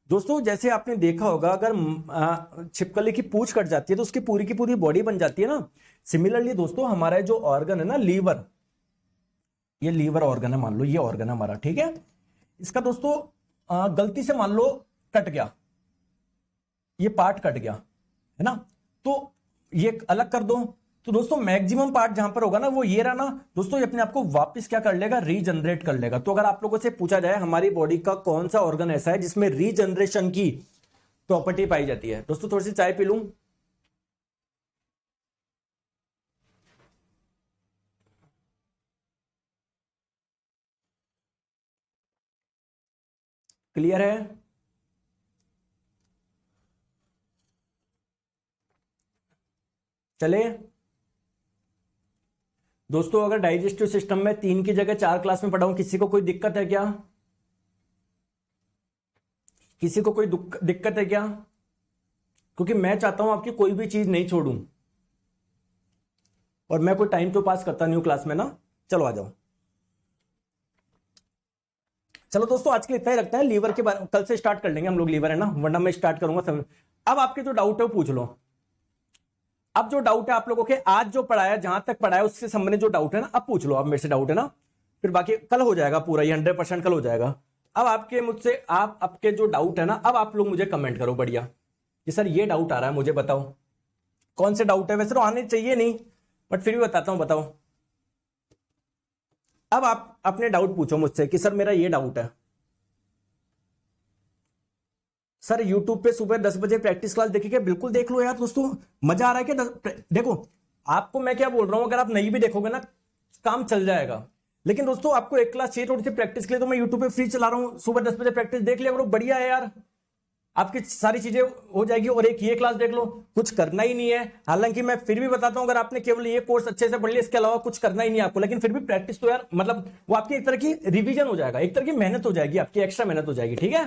दोस्तों? जैसे आपने देखा होगा, अगर छिपकली की पूंछ कट जाती है तो उसकी पूरी की पूरी बॉडी बन जाती है ना। सिमिलरली दोस्तों हमारा जो ऑर्गन है ना लीवर, ये लीवर ऑर्गन है, मान लो ये ऑर्गन है हमारा, ठीक है? इसका दोस्तों गलती से मान लो कट गया, ये पार्ट कट गया, है ना? तो ये अलग कर दो, तो दोस्तों मैक्सिमम पार्ट जहां पर होगा ना वो ये रहा ना दोस्तों, ये अपने आप को वापस क्या कर लेगा? रीजनरेट कर लेगा। तो अगर आप लोगों से पूछा जाए हमारी बॉडी का कौन सा ऑर्गन ऐसा है जिसमें रीजनरेशन की प्रॉपर्टी पाई जाती है? दोस्तों थोड़ी सी चाय पी लूं। क्लियर है? चले दोस्तों, अगर डाइजेस्टिव सिस्टम में 3 की जगह 4 क्लास में पढ़ाऊं, किसी को कोई दिक्कत है क्या? किसी को कोई दिक्कत है क्या? क्योंकि मैं चाहता हूं आपकी कोई भी चीज नहीं छोड़ूं, और मैं कोई टाइम तो पास करता नहीं हूं क्लास में ना। चलो आ जाओ। चलो दोस्तों आज के लिए इतना ही रखते हैं। लीवर के बारे कल से स्टार्ट कर लेंगे हम लोग, लीवर है ना, वरना मैं स्टार्ट करूंगा सब। अब आपके जो डाउट है वो पूछ लो। अब जो डाउट है आप लोगों के, आज जो पढ़ाया जहां तक पढ़ाया उससे संबंधित जो डाउट है ना, अब पूछ लो। अब मेरे से डाउट है ना, फिर बाकी कल हो जाएगा पूरा, ये 100% कल हो जाएगा। अब आपके मुझसे आपके जो डाउट है ना, अब आप लोग मुझे कमेंट करो बढ़िया कि सर ये डाउट आ रहा है, मुझे बताओ कौन से डाउट है। वैसे तो आने चाहिए नहीं, बट फिर भी बताता हूं, बताओ। अब आप अपने डाउट पूछो मुझसे कि सर मेरा ये डाउट है। सर यूट्यूब पे सुबह 10 बजे प्रैक्टिस क्लास देखेंगे, बिल्कुल देख लो यार दोस्तों, मजा आ रहा है क्या? देखो आपको मैं क्या बोल रहा हूं, अगर आप नहीं भी देखोगे ना काम चल जाएगा। लेकिन दोस्तों आपको एक क्लास चाहिए थोड़ी सी प्रैक्टिस के लिए, तो मैं यूट्यूब पे फ्री चला रहा हूं, सुबह 10 बजे प्रैक्टिस देख लिया करो, बढ़िया है यार, आपकी सारी चीजें हो जाएगी। और एक ये क्लास देख लो, कुछ करना ही नहीं है। हालांकि मैं फिर भी बताता हूं, अगर आपने केवल ये कोर्स अच्छे से पढ़ लिया, इसके अलावा कुछ करना ही नहीं है आपको, लेकिन फिर भी प्रैक्टिस तो यार, मतलब वो आपकी एक तरह की रिवीजन हो जाएगा, एक तरह की मेहनत हो जाएगी, आपकी एक्स्ट्रा मेहनत हो जाएगी, ठीक है।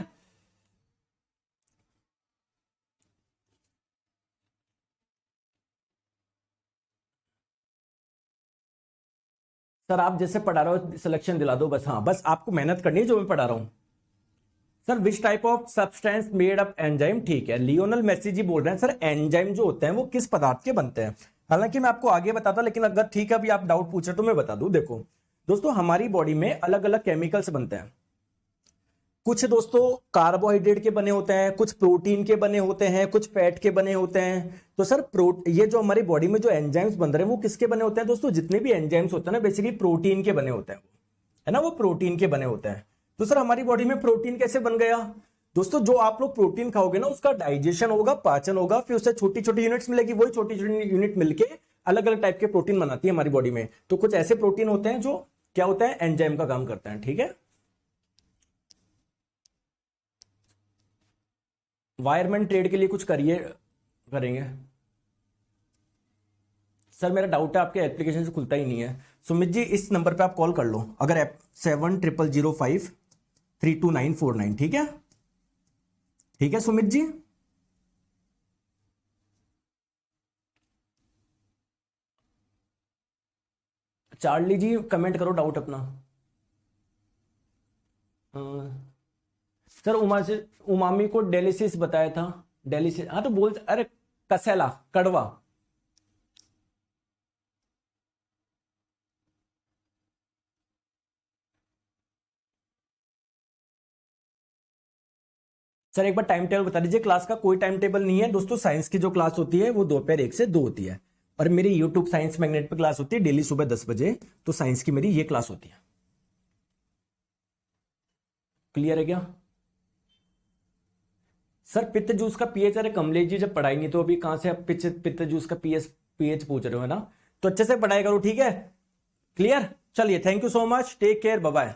सर आप जैसे पढ़ा रहे हो सिलेक्शन दिला दो बस, हाँ बस आपको मेहनत करनी है जो मैं पढ़ा रहा हूं। Sir which type of substance made up enzyme, ठीक है, लियोनल मेसी जी बोल रहे हैं सर एंजाइम जो होते हैं वो किस पदार्थ के बनते हैं। हालांकि मैं आपको आगे बताता, लेकिन अगर ठीक है अभी आप डाउट पूछ रहे तो मैं बता दूं। देखो दोस्तों हमारी बॉडी में अलग अलग केमिकल्स बनते हैं, कुछ दोस्तों कार्बोहाइड्रेट के बने होते हैं, कुछ प्रोटीन के बने होते हैं, कुछ फैट के बने होते हैं। तो सर ये जो हमारी बॉडी में जो एंजाइम्स बन रहे हैं वो किसके बने होते हैं दोस्तों? जितने भी एंजाइम्स होते हैं ना बेसिकली प्रोटीन के बने होते हैं, है ना, वो प्रोटीन के बने होते हैं। तो सर हमारी बॉडी में प्रोटीन कैसे बन गया दोस्तों? जो आप लोग प्रोटीन खाओगे ना उसका डाइजेशन होगा, पाचन होगा, फिर उससे छोटी छोटी यूनिट्स मिलेगी, वही छोटी छोटी यूनिट मिलके अलग अलग टाइप के प्रोटीन बनाती है हमारी बॉडी में। तो कुछ ऐसे प्रोटीन होते हैं जो क्या होता है, एंजाइम का काम करते हैं, ठीक है। वायरमैन ट्रेड के लिए कुछ करिए, करेंगे। सर मेरा डाउट है आपके एप्लीकेशन से खुलता ही नहीं है। सुमित जी इस नंबर पे आप कॉल कर लो, अगर ऐप 7005329949, ठीक है, ठीक है सुमित जी। चार्ली जी कमेंट करो डाउट अपना। सर उमामी को डेलिसिस बताया था, डेलिसिस, हाँ तो बोल, अरे कसेला कड़वा। सर एक बार टाइम टेबल बता दीजिए क्लास का। कोई टाइम टेबल नहीं है दोस्तों, साइंस की जो क्लास होती है वो दोपहर 1 से 2 होती है, और मेरी यूट्यूब साइंस मैग्नेट पे क्लास होती है डेली सुबह 10 बजे। तो साइंस की मेरी ये क्लास होती है, क्लियर है क्या? सर पित्त जूस का पीएच, अरे कमलेश जी जब पढ़ाई नहीं तो अभी कहां से आप पित्त जूस का पीएच पूछ रहे हो, है ना, तो अच्छे से पढ़ाई करो, ठीक है, क्लियर। चलिए thank you so much, take care, bye bye.